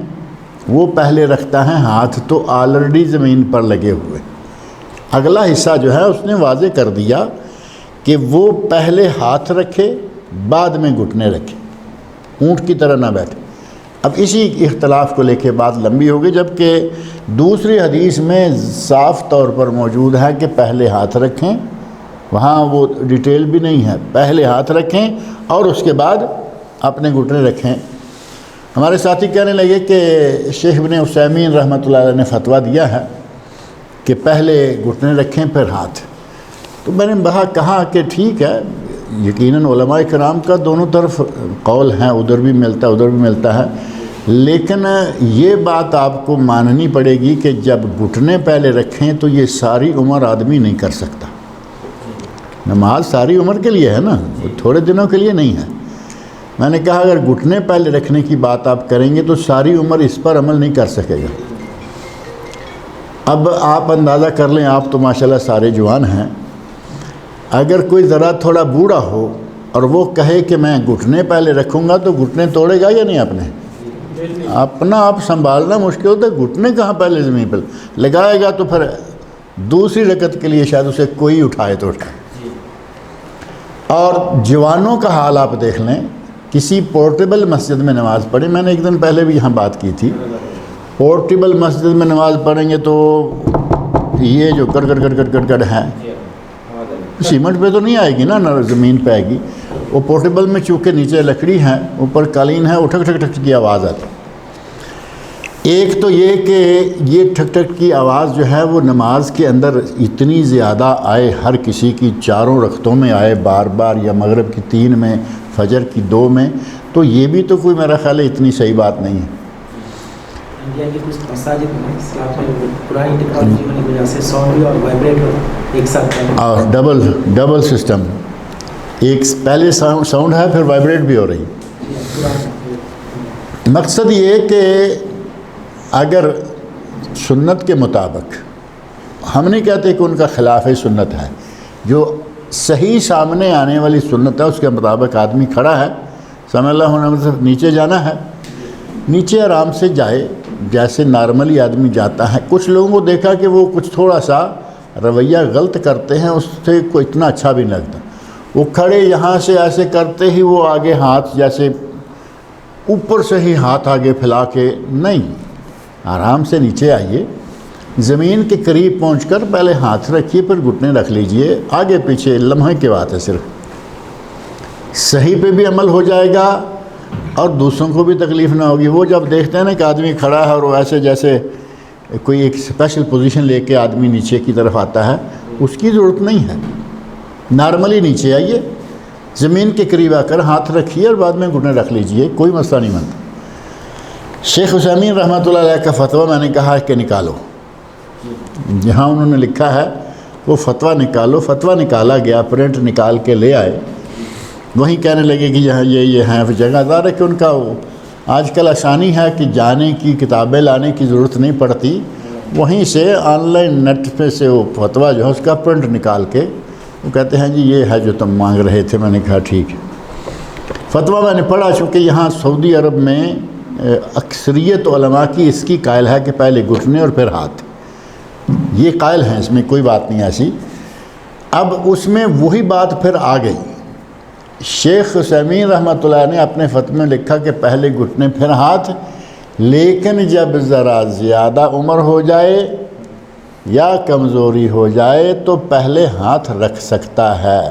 وہ پہلے رکھتا ہے، ہاتھ تو آلریڈی زمین پر لگے ہوئے، اگلا حصہ جو ہے اس نے واضح کر دیا کہ وہ پہلے ہاتھ رکھے بعد میں گھٹنے رکھے، اونٹ کی طرح نہ بیٹھے۔ اب اسی اختلاف کو لے کے بات لمبی ہوگی، جبکہ دوسری حدیث میں صاف طور پر موجود ہے کہ پہلے ہاتھ رکھیں، وہاں وہ ڈیٹیل بھی نہیں ہے، پہلے ہاتھ رکھیں اور اس کے بعد اپنے گھٹنے رکھیں۔ ہمارے ساتھی کہنے لگے کہ شیخ ابن عثیمین رحمۃ اللہ علیہ نے فتویٰ دیا ہے کہ پہلے گھٹنے رکھیں پھر ہاتھ، تو میں نے کہا کہ ٹھیک ہے، یقیناً علماء کرام کا دونوں طرف قول ہیں، ادھر بھی ملتا ہے ادھر بھی ملتا ہے، لیکن یہ بات آپ کو ماننی پڑے گی کہ جب گھٹنے پہلے رکھیں تو یہ ساری عمر آدمی نہیں کر سکتا۔ نماز ساری عمر کے لیے ہے نا، تھوڑے دنوں کے لیے نہیں ہے۔ میں نے کہا اگر گھٹنے پہلے رکھنے کی بات آپ کریں گے تو ساری عمر اس پر عمل نہیں کر سکے گا۔ اب آپ اندازہ کر لیں، آپ تو ماشاءاللہ سارے جوان ہیں، اگر کوئی ذرا تھوڑا بوڑھا ہو اور وہ کہے کہ میں گھٹنے پہلے رکھوں گا تو گھٹنے توڑے گا یا نہیں اپنا آپ سنبھالنا مشکل ہوتا ہے، گھٹنے کہاں پہلے زمین پہ لگائے گا تو پھر دوسری رکعت کے لیے شاید اسے کوئی اٹھائے تو اٹھائے۔ اور جوانوں کا حال آپ دیکھ لیں، کسی پورٹیبل مسجد میں نماز پڑھی، میں نے ایک دن پہلے بھی یہاں بات کی تھی، پورٹیبل مسجد میں نماز پڑھیں گے تو یہ جو کڑ ہے سیمنٹ پہ تو نہیں آئے گی نا زمین پہ آئے گی، وہ پورٹیبل میں چونکہ نیچے لکڑی ہے اوپر قالین ہے، وہ ٹھک ٹھک ٹھک کی آواز آتی۔ ایک تو یہ کہ یہ ٹھک ٹھک کی آواز جو ہے وہ نماز کے اندر اتنی زیادہ آئے، ہر کسی کی چاروں رکعتوں میں آئے بار بار، یا مغرب کی 3 میں، فجر کی 2 میں، تو یہ بھی تو کوئی میرا خیال ہے اتنی صحیح بات نہیں ہے۔ انڈیا کی کچھ مساجد میں اسلام میں پرانی ٹیکنالوجی ہونے کی وجہ سے ساؤنڈ اور وائبریٹ ایک ساتھ ڈبل سسٹم، ایک پہلے ساؤنڈ ہے پھر وائبریٹ بھی ہو رہی ہے۔ مقصد یہ کہ اگر سنت کے مطابق، ہم نہیں کہتے کہ ان کا خلاف سنت ہے، جو صحیح سامنے آنے والی سنت ہے اس کے مطابق آدمی کھڑا ہے، سمجھ اللہ ہونے مطلب نیچے جانا ہے، نیچے آرام سے جائے جیسے نارملی آدمی جاتا ہے۔ کچھ لوگوں کو دیکھا کہ وہ کچھ تھوڑا سا رویہ غلط کرتے ہیں، اس سے کوئی اتنا اچھا بھی نہیں لگتا، وہ کھڑے یہاں سے ایسے کرتے ہی وہ آگے ہاتھ جیسے اوپر سے ہی ہاتھ آگے پھیلا کے، نہیں، آرام سے نیچے آئیے، زمین کے قریب پہنچ کر پہلے ہاتھ رکھیے پھر گھٹنے رکھ لیجئے، آگے پیچھے لمحے کی بات ہے، صرف صحیح پہ بھی عمل ہو جائے گا اور دوسروں کو بھی تکلیف نہ ہوگی۔ وہ جب دیکھتے ہیں نا کہ آدمی کھڑا ہے اور وہ ایسے جیسے کوئی ایک اسپیشل پوزیشن لے کے آدمی نیچے کی طرف آتا ہے، اس کی ضرورت نہیں ہے، نارملی نیچے آئیے، زمین کے قریب آ کر ہاتھ رکھیے اور بعد میں گھٹنے رکھ لیجئے، کوئی مسئلہ نہیں بنتا۔ شیخ عثیمین رحمۃ اللہ علیہ کا فتویٰ میں نے کہا کہ نکالو، جہاں انہوں نے لکھا ہے وہ فتویٰ نکالو، فتویٰ نکالا گیا، پرنٹ نکال کے لے آئے، وہیں کہنے لگے کہ یہاں یہ ہیں جگہ دار ہے کہ ان کا آج کل آسانی ہے کہ جانے کی کتابیں لانے کی ضرورت نہیں پڑتی، وہیں سے آن لائن نیٹ پہ سے وہ فتویٰ جو ہے اس کا پرنٹ نکال کے وہ کہتے ہیں جی یہ ہے جو تم مانگ رہے تھے۔ میں نے کہا ٹھیک ہے، فتویٰ میں نے پڑھا، چونکہ یہاں سعودی عرب میں اکثریت علماء کی اس کی قائل ہے کہ پہلے گھٹنے اور پھر ہاتھ، یہ قائل ہیں، اس میں کوئی بات نہیں ایسی۔ اب اس میں وہی بات پھر آ گئی، شیخ عثیمین رحمۃ اللہ نے اپنے فتوے میں لکھا کہ پہلے گھٹنے پھر ہاتھ، لیکن جب ذرا زیادہ عمر ہو جائے یا کمزوری ہو جائے تو پہلے ہاتھ رکھ سکتا ہے،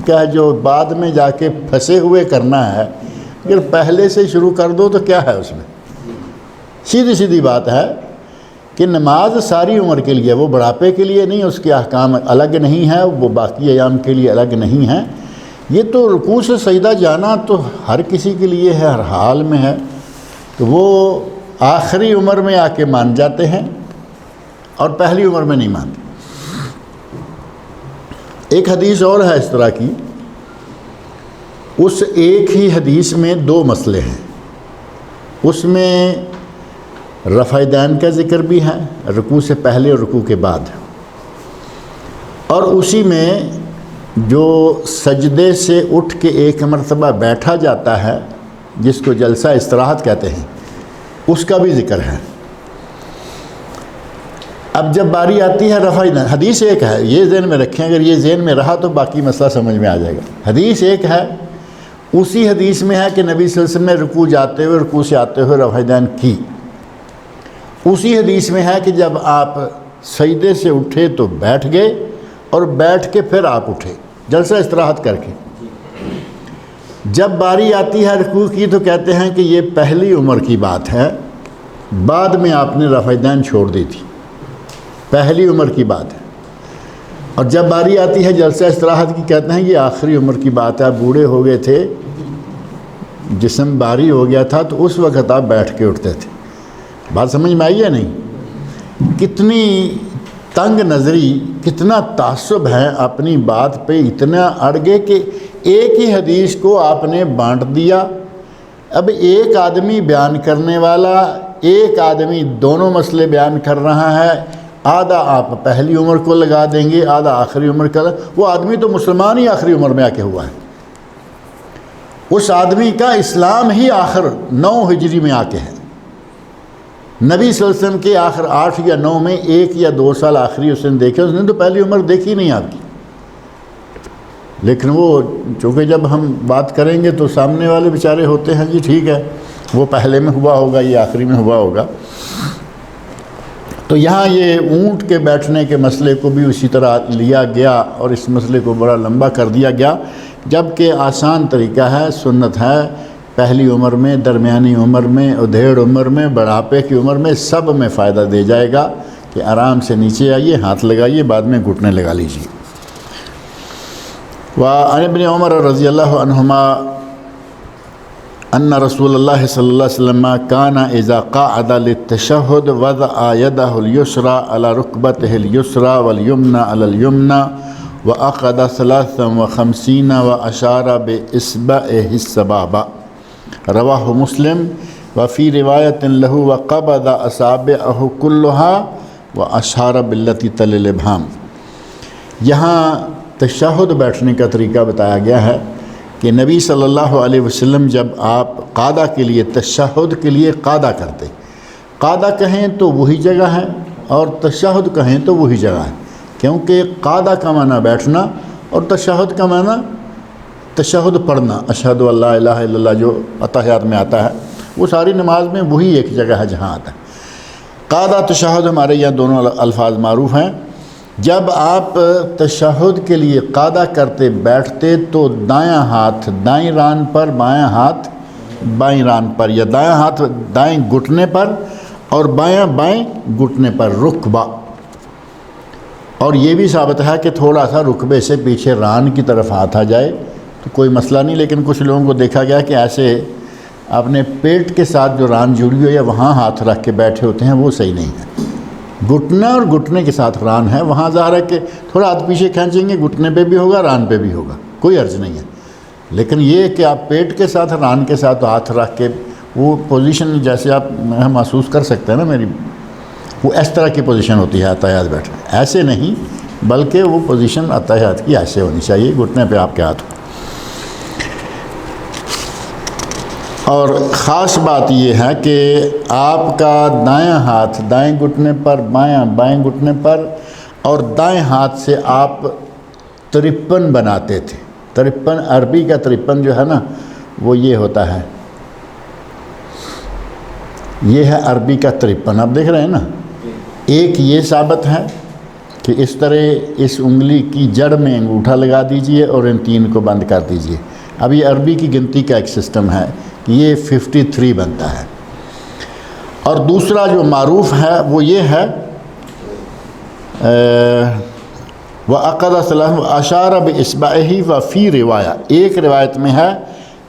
کیا جو بعد میں جا کے پھنسے ہوئے کرنا ہے، اگر پہلے سے شروع کر دو تو کیا ہے اس میں؟ سیدھی سیدھی بات ہے کہ نماز ساری عمر کے لیے، وہ بڑھاپے کے لیے نہیں، اس کے احکام الگ نہیں ہیں، وہ باقی ایام کے لیے الگ نہیں ہیں۔ یہ تو رکوع سے سجدہ جانا تو ہر کسی کے لیے ہے، ہر حال میں ہے، تو وہ آخری عمر میں آ کے مان جاتے ہیں اور پہلی عمر میں نہیں مانتے۔ ایک حدیث اور ہے اس طرح کی، اس ایک ہی حدیث میں 2 مسئلے ہیں، اس میں رفع دین کا ذکر بھی ہے، رکوع سے پہلے اور رکوع کے بعد، اور اسی میں جو سجدے سے اٹھ کے ایک مرتبہ بیٹھا جاتا ہے جس کو جلسہ استراحت کہتے ہیں، اس کا بھی ذکر ہے۔ اب جب باری آتی ہے رفع دین، حدیث ایک ہے، یہ ذہن میں رکھیں، اگر یہ ذہن میں رہا تو باقی مسئلہ سمجھ میں آ جائے گا۔ حدیث ایک ہے، اسی حدیث میں ہے کہ نبی صلی اللہ علیہ وسلم نے رکوع جاتے ہوئے، رکوع سے آتے ہوئے رفع دین کی۔ اسی حدیث میں ہے کہ جب آپ سجدے سے اٹھے تو بیٹھ گئے اور بیٹھ کے پھر آپ اٹھے جلسہ استراحت کر کے۔ جب باری آتی ہے رکوع کی تو کہتے ہیں کہ یہ پہلی عمر کی بات ہے، بعد میں آپ نے رفع دین چھوڑ دی تھی، پہلی عمر کی بات ہے۔ اور جب باری آتی ہے جلسہ استراحت کی، کہتے ہیں یہ آخری عمر کی بات ہے، بوڑھے ہو گئے تھے، جسم باری ہو گیا تھا تو اس وقت آپ بیٹھ کے اٹھتے تھے۔ بات سمجھ میں آئی ہے نہیں؟ کتنی تنگ نظری، کتنا تعصب ہے اپنی بات پہ، اتنا اڑ گئے کہ ایک ہی حدیث کو آپ نے بانٹ دیا۔ اب ایک آدمی بیان کرنے والا، ایک آدمی دونوں مسئلے بیان کر رہا ہے، آدھا آپ پہلی عمر کو لگا دیں گے، آدھا آخری عمر کا، وہ آدمی تو مسلمان ہی آخری عمر میں آ کے ہوا ہے، اس آدمی کا اسلام ہی آخر 9 ہجری میں آ کے ہے. نبی صلی اللہ علیہ وسلم کے آخر 8 یا 9 میں 1 یا 2 سال آخری اس نے دیکھے. اس نے تو پہلی عمر دیکھی نہیں آپ کی. لیکن وہ چونکہ جب ہم بات کریں گے تو سامنے والے بیچارے ہوتے ہیں جی ٹھیک ہے وہ پہلے میں ہوا ہوگا یہ آخری میں ہوا ہوگا. تو یہاں یہ اونٹ کے بیٹھنے کے مسئلے کو بھی اسی طرح لیا گیا اور اس مسئلے کو بڑا لمبا کر دیا گیا، جبکہ آسان طریقہ ہے، سنت ہے. پہلی عمر میں، درمیانی عمر میں، ادھیڑ عمر میں، بڑھاپے کی عمر میں، سب میں فائدہ دے جائے گا کہ آرام سے نیچے آئیے، ہاتھ لگائیے، بعد میں گھٹنے لگا لیجیے. وعن ابن عمر رضی اللہ عنہما ان رسول اللہ صلی اللہ علیہ وسلم کان اذا قعد للتشہد وضع یدہ الیسرى علی رکبتہ الیسرى والیمنى علی الیمنى وعقد 53 واشار باصبعہ السبابہ. رواہ مسلم. وفی روایت لہ وقبض اصابعہ کلها واشار باللتی تلی الابہام. یہاں تشہد بیٹھنے کا طریقہ بتایا گیا ہے کہ نبی صلی اللہ علیہ وسلم جب آپ قعدہ کے لیے، تشہد کے لیے قعدہ کرتے، قعدہ کہیں تو وہی جگہ ہے اور تشہد کہیں تو وہی جگہ ہے، کیونکہ قعدہ کا معنی بیٹھنا اور تشہد کا معنی تشہد پڑھنا، اشہد ان لا الہ الا اللہ جو اتحیات میں آتا ہے وہ ساری نماز میں وہی ایک جگہ ہے جہاں آتا ہے. قعدہ تشہد ہمارے یہاں دونوں الفاظ معروف ہیں. جب آپ تشہد کے لیے قعدہ کرتے بیٹھتے تو دایاں ہاتھ دائیں ران پر، بایاں ہاتھ بائیں ران پر، یا دایاں ہاتھ دائیں گھٹنے پر اور بایاں بائیں گھٹنے پر، رکبہ. اور یہ بھی ثابت ہے کہ تھوڑا سا رکبے سے پیچھے ران کی طرف ہاتھ آ جائے تو کوئی مسئلہ نہیں. لیکن کچھ لوگوں کو دیکھا گیا کہ ایسے اپنے پیٹ کے ساتھ جو ران جڑی ہو یا وہاں ہاتھ رکھ کے بیٹھے ہوتے ہیں وہ صحیح نہیں ہے. گھٹنا اور گھٹنے کے ساتھ ران ہے، وہاں ظاہر ہے کہ تھوڑا ہاتھ پیچھے کھینچیں گے، گھٹنے پہ بھی ہوگا، ران پہ بھی ہوگا، کوئی عرض نہیں ہے. لیکن یہ کہ آپ پیٹ کے ساتھ ران کے ساتھ ہاتھ رکھ کے وہ پوزیشن جیسے آپ محسوس کر سکتے ہیں نا میری، وہ اس طرح کی پوزیشن ہوتی ہے اتحیات بیٹھنے، ایسے نہیں بلکہ وہ پوزیشن اتحیات کی ایسے ہونی چاہیے، گھٹنے پہ آپ کے ہاتھ ہو. اور خاص بات یہ ہے کہ آپ کا دایاں ہاتھ دائیں گھٹنے پر، بایاں بائیں گھٹنے پر، اور دائیں ہاتھ سے آپ 53 بناتے تھے. 53 عربی کا 53 جو ہے نا وہ یہ ہوتا ہے، یہ ہے عربی کا 53. آپ دیکھ رہے ہیں نا، ایک یہ ثابت ہے کہ اس طرح اس انگلی کی جڑ میں انگوٹھا لگا دیجئے اور ان 3 کو بند کر دیجئے. اب یہ عربی کی گنتی کا ایک سسٹم ہے، یہ 53 بنتا ہے. اور دوسرا جو معروف ہے وہ یہ ہے وَأَقَدَ صَلَاهُ أَشَارَ بِإِصْبَعِهِ وَفِي رِوَایَہ. ایک روایت میں ہے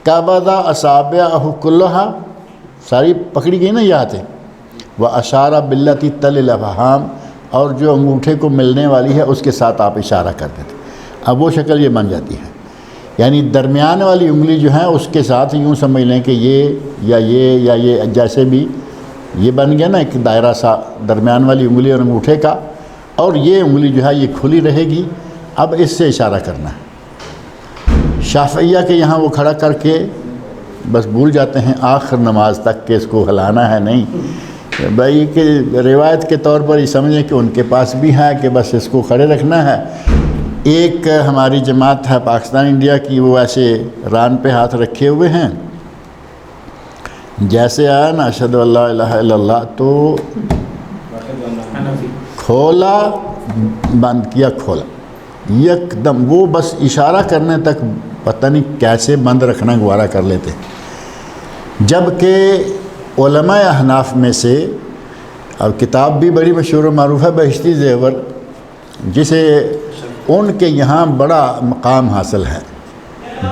قَبَضَ أَصَابِعَهُ كُلَّهَا، ساری پکڑی گئی نا یہ ہاتھیں، وَأَشَارَ بِالَّتِي تَلِي الْإِبْهَامِ، اور جو انگوٹھے کو ملنے والی ہے اس کے ساتھ آپ اشارہ کرتے تھے. اب وہ شکل یہ بن جاتی ہے، یعنی درمیان والی انگلی جو ہے اس کے ساتھ یوں سمجھ لیں کہ یہ یا یہ جیسے بھی یہ بن گیا نا ایک دائرہ سا درمیان والی انگلی اور انگوٹھے کا، اور یہ انگلی جو ہے یہ کھلی رہے گی. اب اس سے اشارہ کرنا ہے. شافعیہ کے یہاں وہ کھڑا کر کے بس بھول جاتے ہیں آخر نماز تک کہ اس کو ہلانا ہے، نہیں بھائی کہ روایت کے طور پر یہ سمجھیں کہ ان کے پاس بھی ہے کہ بس اس کو کھڑے رکھنا ہے. ایک ہماری جماعت ہے پاکستان انڈیا کی، وہ ایسے ران پہ ہاتھ رکھے ہوئے ہیں، جیسے آیا نا اشہد ان لا الہ الا اللہ تو کھولا بند کیا، کھولا یک دم، وہ بس اشارہ کرنے تک پتہ نہیں کیسے بند رکھنا گوارا کر لیتے. جبکہ علماء احناف میں سے، اور کتاب بھی بڑی مشہور و معروف ہے بہشتی زیور، جسے ان کے یہاں بڑا مقام حاصل ہے،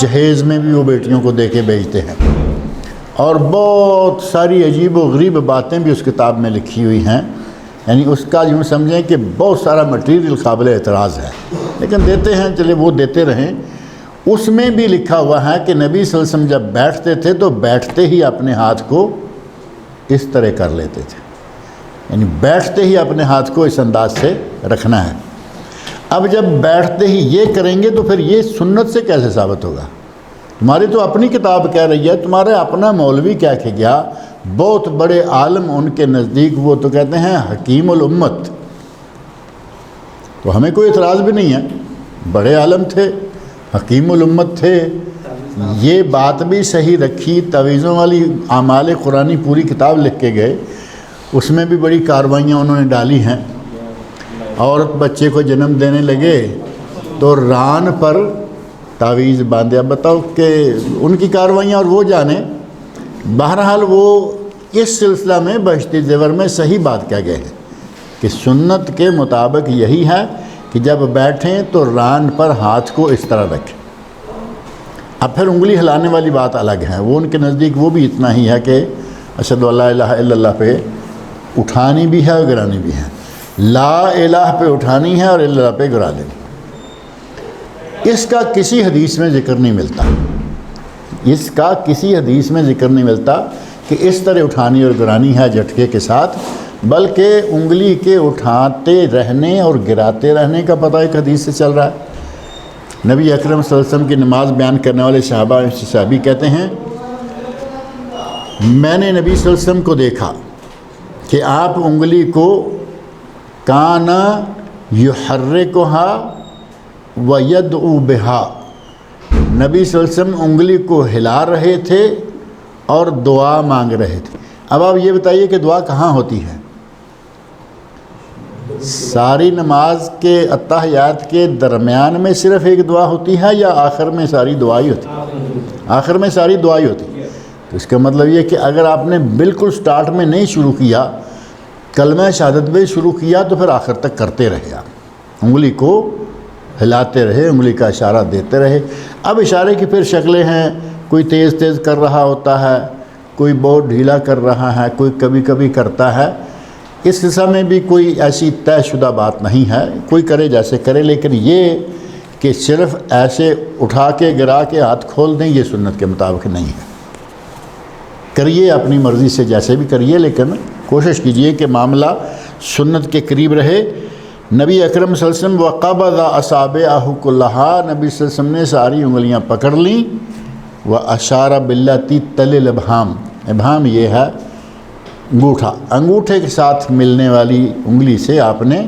جہیز میں بھی وہ بیٹیوں کو دے کے بھیجتے ہیں، اور بہت ساری عجیب و غریب باتیں بھی اس کتاب میں لکھی ہوئی ہیں. یعنی اس کا یوں سمجھیں کہ بہت سارا مٹیریل قابل اعتراض ہے، لیکن دیتے ہیں، چلے وہ دیتے رہیں. اس میں بھی لکھا ہوا ہے کہ نبی صلی اللہ علیہ وسلم جب بیٹھتے تھے تو بیٹھتے ہی اپنے ہاتھ کو اس طرح کر لیتے تھے، یعنی بیٹھتے ہی اپنے ہاتھ کو اس انداز سے رکھنا ہے. اب جب بیٹھتے ہی یہ کریں گے تو پھر یہ سنت سے کیسے ثابت ہوگا؟ تمہاری تو اپنی کتاب کہہ رہی ہے، تمہارا اپنا مولوی کہہ کے گیا، بہت بڑے عالم ان کے نزدیک، وہ تو کہتے ہیں حکیم الامت، تو ہمیں کوئی اعتراض بھی نہیں ہے، بڑے عالم تھے، حکیم الامت تھے، یہ بات بھی صحیح رکھی۔ تعویذوں والی اعمال قرآنی پوری کتاب لکھ کے گئے، اس میں بھی بڑی کاروائیاں انہوں نے ڈالی ہیں۔ عورت بچے کو جنم دینے لگے تو ران پر تعویذ باندھے۔ اب بتاؤ کہ ان کی کاروائیاں اور وہ جانے۔ بہرحال وہ اس سلسلہ میں بہشتی زیور میں صحیح بات کہہ گئے ہیں کہ سنت کے مطابق یہی ہے کہ جب بیٹھیں تو ران پر ہاتھ کو اس طرح رکھیں۔ اب پھر انگلی ہلانے والی بات الگ ہے، وہ ان کے نزدیک وہ بھی اتنا ہی ہے کہ اشہد ان لا الہ الا اللہ پہ اٹھانی بھی ہے اور گرانی بھی ہے، لا الہ پہ اٹھانی ہے اور اللہ پہ گرا لینی۔ اس کا کسی حدیث میں ذکر نہیں ملتا، اس کا کسی حدیث میں ذکر نہیں ملتا کہ اس طرح اٹھانی اور گرانی ہے جھٹکے کے ساتھ، بلکہ انگلی کے اٹھاتے رہنے اور گراتے رہنے کا پتہ ایک حدیث سے چل رہا ہے۔ نبی اکرم صلی اللہ علیہ وسلم کی نماز بیان کرنے والے صحابی کہتے ہیں میں نے نبی صلی اللہ علیہ وسلم کو دیکھا کہ آپ انگلی کو کانا یحرکھا ویدعو بہا، نبی صلی اللہ علیہ وسلم انگلی کو ہلا رہے تھے اور دعا مانگ رہے تھے۔ اب آپ یہ بتائیے کہ دعا کہاں ہوتی ہے؟ ساری نماز کے اتحیات کے درمیان میں صرف ایک دعا ہوتی ہے یا آخر میں ساری دعائی ہوتی ہے؟ آخر میں ساری دعائی ہوتی ہے۔ تو اس کا مطلب یہ کہ اگر آپ نے بالکل سٹارٹ میں نہیں شروع کیا، کلمہ شہادت میں شروع کیا، تو پھر آخر تک کرتے رہے، آپ انگلی کو ہلاتے رہے، انگلی کا اشارہ دیتے رہے۔ اب اشارے کی پھر شکلیں ہیں، کوئی تیز تیز کر رہا ہوتا ہے، کوئی بہت ڈھیلا کر رہا ہے، کوئی کبھی کبھی کرتا ہے۔ اس قصہ میں بھی کوئی ایسی طے شدہ بات نہیں ہے، کوئی کرے جیسے کرے، لیکن یہ کہ صرف ایسے اٹھا کے گرا کے ہاتھ کھول دیں، یہ سنت کے مطابق نہیں ہے۔ کریے اپنی مرضی سے جیسے بھی کریے، لیکن کوشش کیجئے کہ معاملہ سنت کے قریب رہے۔ نبی اکرم صلی اللہ علیہ وسلم وقبض اصابعہ کلہا، نبی صلی اللہ علیہ وسلم نے ساری انگلیاں پکڑ لیں، واشار باللتی تلی الابہام، ابہام یہ ہے انگوٹھا، انگوٹھے کے ساتھ ملنے والی انگلی سے آپ نے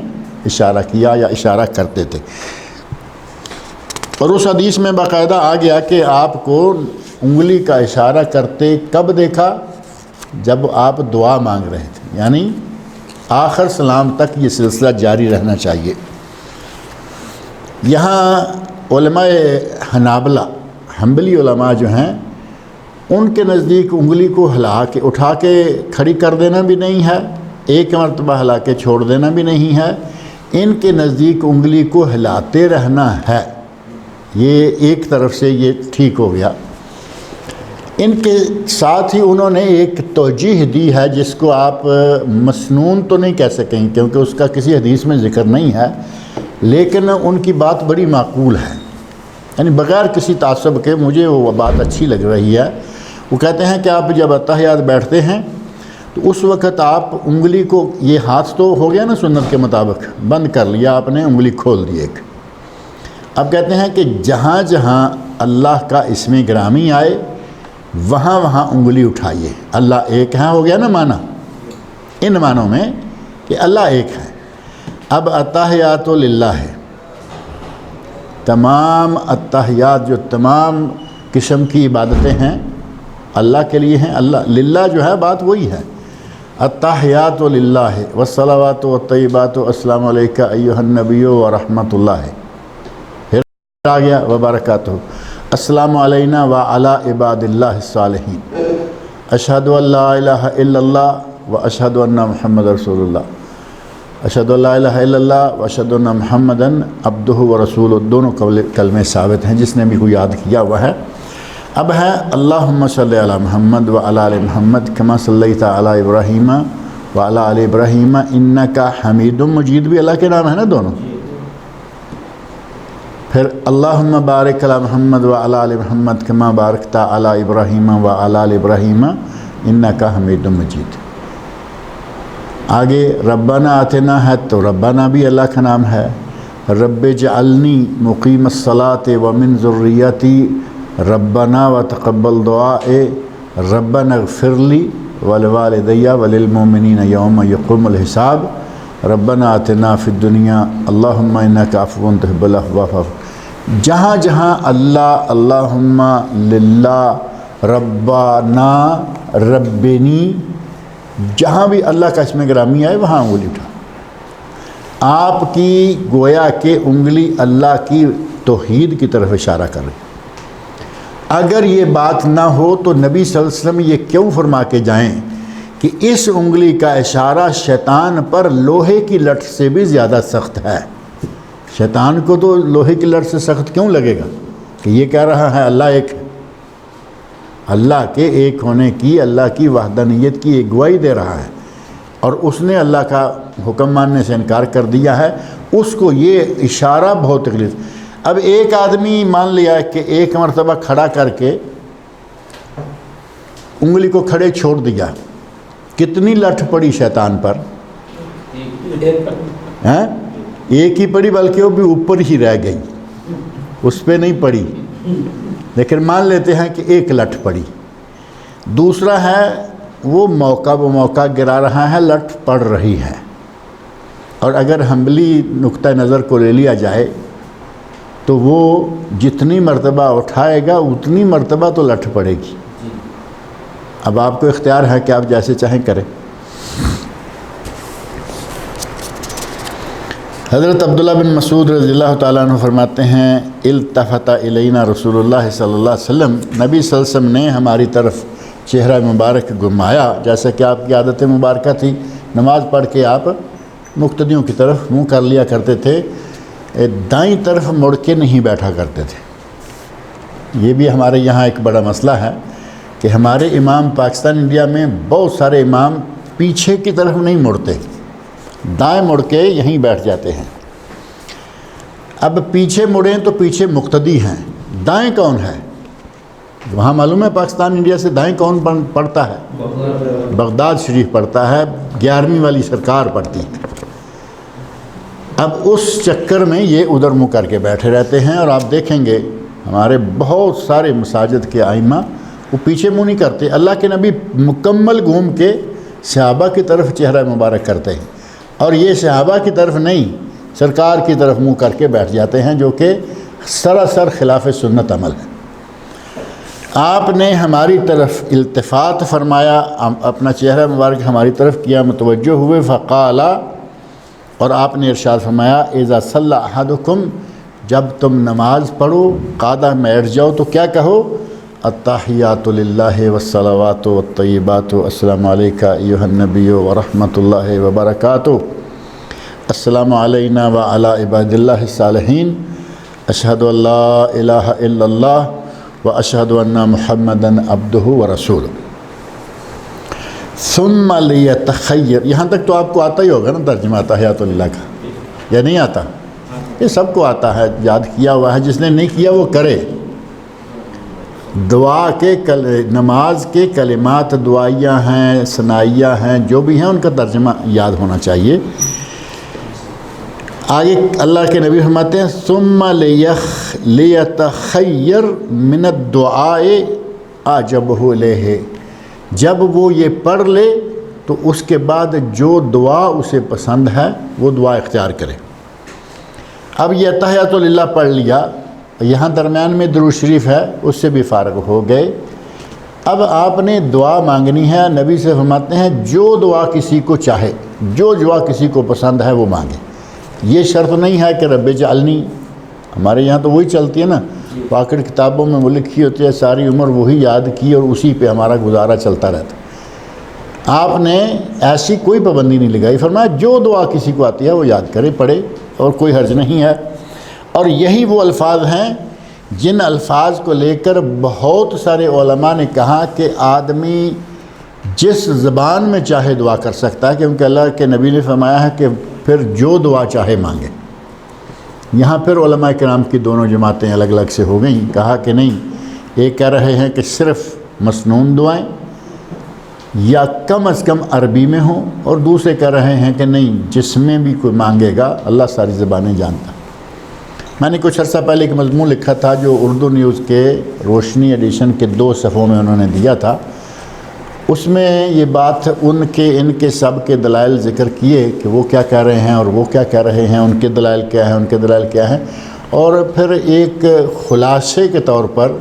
اشارہ کیا یا اشارہ کرتے تھے۔ اور اس حدیث میں باقاعدہ آ گیا کہ آپ کو انگلی کا اشارہ کرتے کب دیکھا؟ جب آپ دعا مانگ رہے تھے، یعنی آخر سلام تک یہ سلسلہ جاری رہنا چاہیے۔ یہاں علماء حنابلہ، حنبلی علماء جو ہیں، ان کے نزدیک انگلی کو ہلا کے اٹھا کے کھڑی کر دینا بھی نہیں ہے، ایک مرتبہ ہلا کے چھوڑ دینا بھی نہیں ہے، ان کے نزدیک انگلی کو ہلاتے رہنا ہے۔ یہ ایک طرف سے یہ ٹھیک ہو گیا۔ ان کے ساتھ ہی انہوں نے ایک توجیہ دی ہے جس کو آپ مسنون تو نہیں کہہ سکیں کیونکہ اس کا کسی حدیث میں ذکر نہیں ہے، لیکن ان کی بات بڑی معقول ہے، یعنی بغیر کسی تعصب کے مجھے وہ بات اچھی لگ رہی ہے۔ وہ کہتے ہیں کہ آپ جب اتحیات بیٹھتے ہیں تو اس وقت آپ انگلی کو، یہ ہاتھ تو ہو گیا نا سنت کے مطابق، بند کر لیا آپ نے، انگلی کھول دی ایک۔ اب کہتے ہیں کہ جہاں جہاں اللہ کا اسم گرامی آئے وہاں وہاں انگلی اٹھائیے۔ اللہ ایک ہے ہو گیا نا معنی، ان معنوں میں کہ اللہ ایک ہے۔ اب اتحیات للہ ہے، تمام اتحیات جو تمام قسم کی عبادتیں ہیں اللہ کے لیے ہیں۔ اللہ للہ جو ہے بات وہی ہے، اتحیات للہ ہے، والصلوات والطیبات السلام علیکہ ایھا النبی ورحمۃ اللہ ہے، پھر آ گیا وبرکاتہ، السلام علینا وعلی عباد اللہ الصالحین، اشہد ان لا الہ الا اللہ واشہد ان محمد رسول اللہ، اشہد ان لا الہ الا اللہ واشہد ان محمدً عبدہ ورسولہ، دونوں کلمے ثابت ہیں، جس نے بھی کو یاد کیا وہ ہے۔ اب ہے اللہم صلی علی محمد وعلی آل محمد کما صلیت علی ابراہیم وعلی آل ابراہیم انک حمید مجید، بھی اللہ کے نام ہے نا دونوں۔ پھر اللہم بارک علی محمد وعلی آل محمد کما بارکت علی ابراہیم وعلی آل ابراہیم انک حمید مجید۔ آگے ربنا آتنا ہے تو ربنا بھی اللہ کا نام ہے، رب اجعلنی مقیم الصلاۃ ومن ذریتی ربنا وتقبل دعائے ربنا اغفر لی ولوالدی وللمؤمنین یوم یقوم الحساب ربنا آتنا فی الدنیا اللہم انک عفو تحب العفو فاعف عنی۔ جہاں جہاں اللہ، اللہم، للہ، ربنا، ربنی، جہاں بھی اللہ کا اسم گرامی آئے وہاں انگلی اٹھا۔ آپ کی گویا کہ انگلی اللہ کی توحید کی طرف اشارہ کر رہی۔ اگر یہ بات نہ ہو تو نبی صلی اللہ علیہ وسلم یہ کیوں فرما کے جائیں کہ اس انگلی کا اشارہ شیطان پر لوہے کی لٹ سے بھی زیادہ سخت ہے۔ شیطان کو تو لوہے کی لٹ سے سخت کیوں لگے گا کہ یہ کہہ رہا ہے اللہ ایک ہے، اللہ کے ایک ہونے کی، اللہ کی وحدانیت کی ایک گواہی دے رہا ہے، اور اس نے اللہ کا حکم ماننے سے انکار کر دیا ہے، اس کو یہ اشارہ بہت تکلیف۔ اب ایک آدمی مان لیا کہ ایک مرتبہ کھڑا کر کے انگلی کو کھڑے چھوڑ دیا، کتنی لٹھ پڑی شیطان پر؟ ایک ہی پڑی، بلکہ وہ بھی اوپر ہی رہ گئی، اس پہ نہیں پڑی، لیکن مان لیتے ہیں کہ ایک لٹھ پڑی۔ دوسرا ہے وہ موقع بموقع گرا رہا ہے، لٹھ پڑ رہی ہے، اور اگر حملی نقطہ نظر کو لے لیا جائے تو وہ جتنی مرتبہ اٹھائے گا اتنی مرتبہ تو لٹھ پڑے گی۔ اب آپ کو اختیار ہے کہ آپ جیسے چاہیں کریں۔ حضرت عبداللہ بن مسعود رضی اللہ تعالیٰ عنہ فرماتے ہیں التفت الینا رسول اللہ صلی اللہ علیہ وسلم، نبی صلی اللہ علیہ وسلم نے ہماری طرف چہرہ مبارک گھمایا، جیسا کہ آپ کی عادت مبارکہ تھی، نماز پڑھ کے آپ مقتدیوں کی طرف منہ کر لیا کرتے تھے، دائیں طرف مڑ کے نہیں بیٹھا کرتے تھے۔ یہ بھی ہمارے یہاں ایک بڑا مسئلہ ہے کہ ہمارے امام پاکستان انڈیا میں بہت سارے امام پیچھے کی طرف نہیں مڑتے، دائیں مڑ کے یہیں بیٹھ جاتے ہیں۔ اب پیچھے مڑیں تو پیچھے مقتدی ہیں، دائیں کون ہے؟ وہاں معلوم ہے پاکستان انڈیا سے دائیں کون پڑھتا ہے؟ بغداد شریف پڑھتا ہے، 11ویں والی سرکار پڑھتی ہے۔ اب اس چکر میں یہ ادھر منہ کر کے بیٹھے رہتے ہیں، اور آپ دیکھیں گے ہمارے بہت سارے مساجد کے ائمہ وہ پیچھے منہ نہیں کرتے۔ اللہ کے نبی مکمل گھوم کے صحابہ کی طرف چہرہ مبارک کرتے ہیں، اور یہ صحابہ کی طرف نہیں سرکار کی طرف منہ کر کے بیٹھ جاتے ہیں، جو کہ سراسر خلاف سنت عمل ہے۔ آپ نے ہماری طرف التفات فرمایا، اپنا چہرہ مبارک ہماری طرف کیا، متوجہ ہوئے، فقالا، اور آپ نے ارشاد فرمایا اذا صلی احدکم، جب تم نماز پڑھو قاعدہ میں بیٹھ جاؤ تو کیا کہو؟ التحیات للہ والصلوات والطیبات السلام علیکہ ایھا النبی ورحمۃ اللہ وبرکاتہ، السلام علینا وعلی عباد اللہ الصالحین، اشہد ان لا الہ الا اللہ واشہد ان محمدا عبدہ ورسولہ۔ ثم لیتخیر، یہاں تک تو آپ کو آتا ہی ہوگا نا ترجمہ تحیات للہ کا، یا نہیں آتا؟ یہ سب کو آتا ہے، یاد کیا ہوا ہے، جس نے نہیں کیا وہ کرے۔ دعا کے نماز کے کلمات دعائیہ ہیں، ثنائیہ ہیں، جو بھی ہیں ان کا ترجمہ یاد ہونا چاہیے۔ آگے اللہ کے نبی فرماتے ہیں ثم لیتخیر من الدعاء اعجبہ الیہ، جب وہ یہ پڑھ لے تو اس کے بعد جو دعا اسے پسند ہے وہ دعا اختیار کرے۔ اب یہ تحیات للہ پڑھ لیا، یہاں درمیان میں درود شریف ہے، اس سے بھی فارغ ہو گئے۔ اب آپ نے دعا مانگنی ہے، نبی سے فرماتے ہیں جو دعا کسی کو چاہے، جو دعا کسی کو پسند ہے وہ مانگے۔ یہ شرط نہیں ہے کہ رب اجعلنی، ہمارے یہاں تو وہی چلتی ہے نا، پاکٹ کتابوں میں وہ لکھی ہوتی ہے، ساری عمر وہی یاد کی اور اسی پہ ہمارا گزارا چلتا رہتا۔ آپ نے ایسی کوئی پابندی نہیں لگائی، فرمایا جو دعا کسی کو آتی ہے وہ یاد کرے، پڑھے، اور کوئی حرج نہیں ہے۔ اور یہی وہ الفاظ ہیں جن الفاظ کو لے کر بہت سارے علماء نے کہا کہ آدمی جس زبان میں چاہے دعا کر سکتا ہے، کیونکہ اللہ کے نبی نے فرمایا ہے کہ پھر جو دعا چاہے مانگے۔ یہاں پھر علماء کرام کی دونوں جماعتیں الگ الگ سے ہو گئیں، کہا کہ نہیں، ایک کہہ رہے ہیں کہ صرف مسنون دعائیں یا کم از کم عربی میں ہوں، اور دوسرے کہہ رہے ہیں کہ نہیں، جس میں بھی کوئی مانگے گا اللہ ساری زبانیں جانتا۔ میں نے کچھ عرصہ پہلے ایک مضمون لکھا تھا جو اردو نیوز کے روشنی ایڈیشن کے 2 صفحوں میں انہوں نے دیا تھا. اس میں یہ بات ان کے سب کے دلائل ذکر کیے کہ وہ کیا کہہ رہے ہیں اور وہ کیا کہہ رہے ہیں, ان کے دلائل کیا ہیں, ان کے دلائل کیا ہیں, اور پھر ایک خلاصے کے طور پر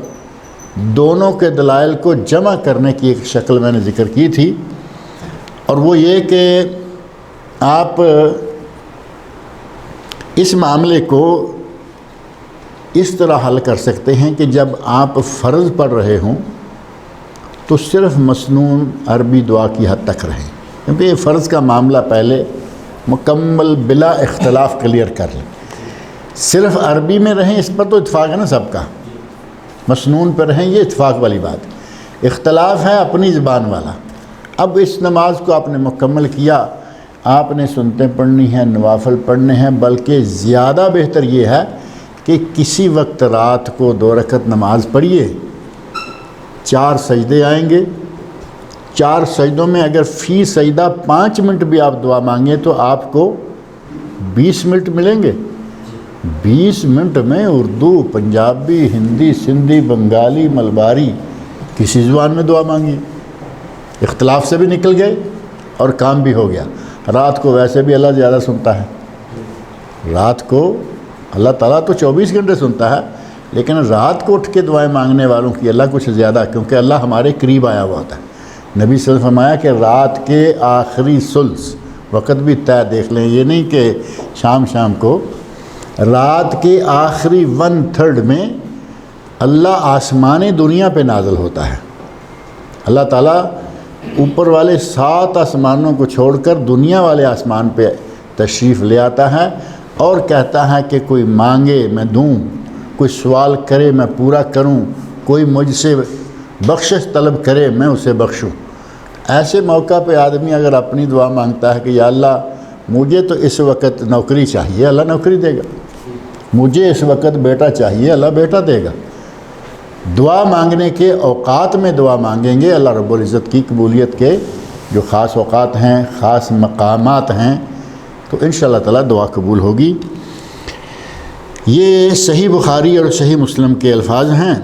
دونوں کے دلائل کو جمع کرنے کی ایک شکل میں نے ذکر کی تھی. اور وہ یہ کہ آپ اس معاملے کو اس طرح حل کر سکتے ہیں کہ جب آپ فرض پڑھ رہے ہوں تو صرف مسنون عربی دعا کی حد تک رہیں, کیونکہ یہ فرض کا معاملہ پہلے مکمل بلا اختلاف کلیئر کر لیں. صرف عربی میں رہیں اس پر تو اتفاق ہے نا سب کا, مسنون پہ رہیں یہ اتفاق والی بات. اختلاف ہے اپنی زبان والا. اب اس نماز کو آپ نے مکمل کیا, آپ نے سنتیں پڑھنی ہیں, نوافل پڑھنے ہیں, بلکہ زیادہ بہتر یہ ہے کہ کسی وقت رات کو 2 رکعت نماز پڑھیے, 4 سجدے آئیں گے, 4 سجدوں میں اگر فی سجدہ 5 منٹ بھی آپ دعا مانگیں تو آپ کو 20 منٹ ملیں گے. 20 منٹ میں اردو, پنجابی, ہندی, سندھی, بنگالی, ملباری کسی زبان میں دعا مانگی, اختلاف سے بھی نکل گئے اور کام بھی ہو گیا. رات کو ویسے بھی اللہ زیادہ سنتا ہے, رات کو اللہ تعالیٰ تو 24 گھنٹے سنتا ہے, لیکن رات کو اٹھ کے دعائیں مانگنے والوں کی اللہ کچھ زیادہ, کیونکہ اللہ ہمارے قریب آیا ہوا ہوتا ہے. نبی صلی اللہ علیہ وسلم فرمایا کہ رات کے آخری ثلث, وقت بھی طے دیکھ لیں, یہ نہیں کہ شام کو, رات کے آخری 1/3 میں اللہ آسمان دنیا پہ نازل ہوتا ہے. اللہ تعالیٰ اوپر والے 7 آسمانوں کو چھوڑ کر دنیا والے آسمان پہ تشریف لے آتا ہے اور کہتا ہے کہ کوئی مانگے میں دوں, کوئی سوال کرے میں پورا کروں, کوئی مجھ سے بخشش طلب کرے میں اسے بخشوں. ایسے موقع پہ آدمی اگر اپنی دعا مانگتا ہے کہ یا اللہ مجھے تو اس وقت نوکری چاہیے, اللہ نوکری دے گا. مجھے اس وقت بیٹا چاہیے, اللہ بیٹا دے گا. دعا مانگنے کے اوقات میں دعا مانگیں گے, اللہ رب العزت کی قبولیت کے جو خاص اوقات ہیں, خاص مقامات ہیں, تو انشاءاللہ تعالیٰ دعا قبول ہوگی. یہ صحیح بخاری اور صحیح مسلم کے الفاظ ہیں.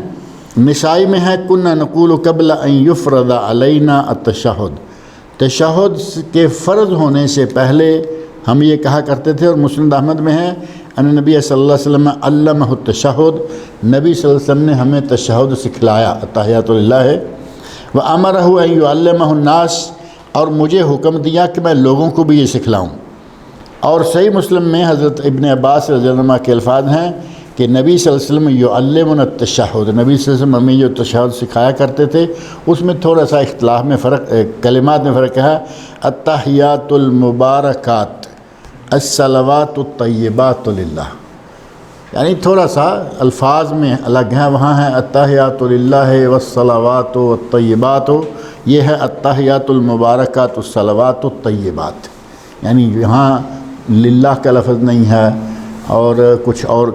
نسائی میں ہے کنا نقول قبل ان یفرض علینا التشہد, تشہد کے فرض ہونے سے پہلے ہم یہ کہا کرتے تھے. اور مسند احمد میں ہے ان نبی صلی اللہ علیہ وسلم علمہ التشہد, نبی صلی اللہ علیہ وسلم نے ہمیں تشہد سکھلایا, التحیات للہ ہے. وامرہ ان یعلمہ الناس, اور مجھے حکم دیا کہ میں لوگوں کو بھی یہ سکھلاؤں. اور صحیح مسلم میں حضرت ابن عباس رضی اللہ عنہ کے الفاظ ہیں کہ نبی صلی اللہ علیہ وسلم یعلمنا التشہد, نبی صلی اللہ علیہ وسلم ہمیں جو تشہد سکھایا کرتے تھے اس میں تھوڑا سا اختلاف میں فرق, کلمات میں فرق ہے. التحیات المبارکات الصلوات الطیبات للہ, یعنی تھوڑا سا الفاظ میں الگ ہیں. وہاں ہے التحیات للہ والصلوات والطیبات, یہ ہے التحیات المبارکات الصلوات الطیبات, یعنی یہاں للہ کا لفظ نہیں ہے اور کچھ اور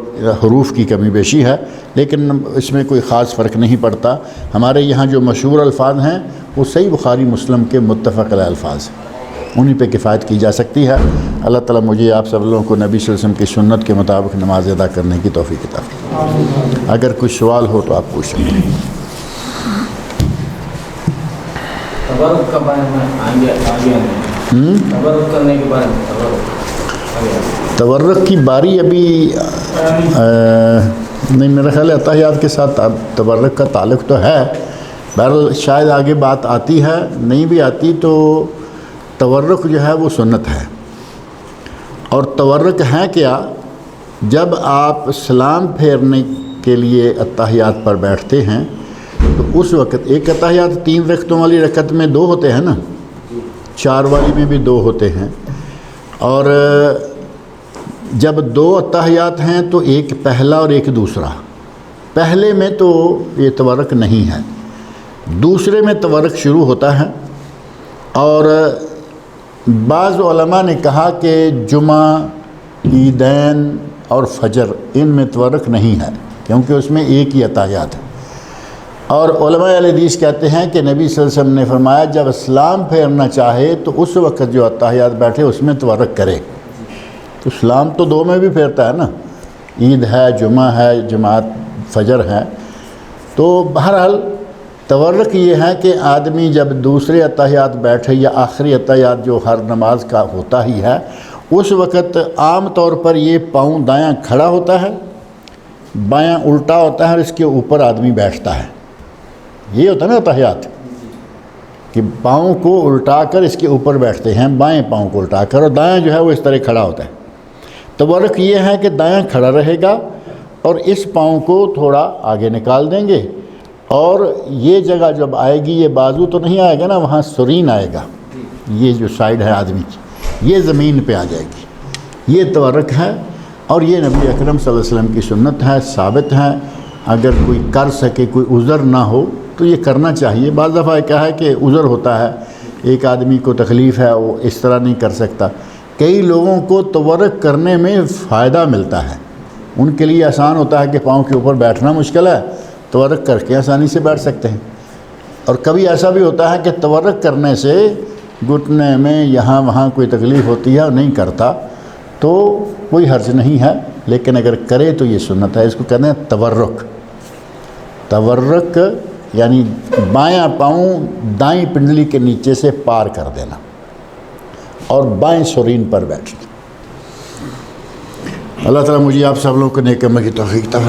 حروف کی کمی بیشی ہے, لیکن اس میں کوئی خاص فرق نہیں پڑتا. ہمارے یہاں جو مشہور الفاظ ہیں وہ صحیح بخاری مسلم کے متفق علیہ الفاظ ہیں, انہی پہ کفایت کی جا سکتی ہے. اللہ تعالیٰ مجھے آپ سب لوگوں کو نبی صلی اللہ علیہ وسلم کی سنت کے مطابق نماز ادا کرنے کی توفیق عطا فرمائے. اگر کوئی سوال ہو تو آپ پوچھ سکتے ہیں. تبرک کا بارے میں آگے تبرک کرنے کے بارے میں تبرک کی باری ابھی نہیں, میرا خیال ہے اتحیات کے ساتھ تبرک کا تعلق تو ہے. بہرحال شاید آگے بات آتی ہے, نہیں بھی آتی تو تورک جو ہے وہ سنت ہے. اور تورک ہے کیا, جب آپ سلام پھیرنے کے لیے اتحیات پر بیٹھتے ہیں تو اس وقت ایک اتحیات 3 رکعتوں والی رکعت میں 2 ہوتے ہیں نا, 4 والی میں بھی 2 ہوتے ہیں. اور جب 2 اتحیات ہیں تو ایک پہلا اور ایک دوسرا. پہلے میں تو یہ تورک نہیں ہے, دوسرے میں تورک شروع ہوتا ہے. اور بعض علماء نے کہا کہ جمعہ, عیدین اور فجر ان میں تورک نہیں ہے, کیونکہ اس میں ایک ہی اتحیات ہے. اور علماء اہل حدیث کہتے ہیں کہ نبی صلی اللہ علیہ وسلم نے فرمایا جب اسلام پھیرنا چاہے تو اس وقت جو اتحیات بیٹھے اس میں تورک کرے. تو اسلام تو 2 میں بھی پھیرتا ہے نا, عید ہے، جمعہ ہے، جماعت فجر ہے. تو بہرحال تورک یہ ہے کہ آدمی جب دوسرے اتحیات بیٹھے یا آخری اتحیات جو ہر نماز کا ہوتا ہی ہے، اس وقت عام طور پر یہ پاؤں دایاں کھڑا ہوتا ہے، بایاں الٹا ہوتا ہے اور اس کے اوپر آدمی بیٹھتا ہے. یہ ہوتا ہے نا اتحیات، کہ پاؤں کو الٹا کر اس کے اوپر بیٹھتے ہیں، بائیں پاؤں کو الٹا کر، اور دایاں جو ہے وہ اس طرح کھڑا ہوتا ہے. تورک یہ ہے کہ دایاں کھڑا رہے گا اور اس پاؤں کو تھوڑا آگے نکال دیں گے، اور یہ جگہ جب آئے گی، یہ بازو تو نہیں آئے گا نا، وہاں سرین آئے گا، یہ جو سائیڈ ہے آدمی کی، یہ زمین پہ آ جائے گی. یہ تورک ہے، اور یہ نبی اکرم صلی اللہ علیہ وسلم کی سنت ہے، ثابت ہے. اگر کوئی کر سکے، کوئی عذر نہ ہو تو یہ کرنا چاہیے. بعض دفعہ کیا ہے کہ عذر ہوتا ہے، ایک آدمی کو تکلیف ہے، وہ اس طرح نہیں کر سکتا. کئی لوگوں کو تورک کرنے میں فائدہ ملتا ہے، ان کے لیے آسان ہوتا ہے کہ پاؤں کے اوپر بیٹھنا مشکل ہے، تورک کر کے آسانی سے بیٹھ سکتے ہیں. اور کبھی ایسا بھی ہوتا ہے کہ تورک کرنے سے گھٹنے میں یہاں وہاں کوئی تکلیف ہوتی ہے اور نہیں کرتا، تو کوئی حرج نہیں ہے، لیکن اگر کرے تو یہ سنت ہے. اس کو کہتے ہیں تورک. تورک یعنی بایاں پاؤں دائیں پنڈلی کے نیچے سے پار کر دینا اور بائیں سرین پر بیٹھنا. اللہ تعالیٰ مجھے آپ سب لوگوں کو نیک عمل کی توفیق عطا فرمائے.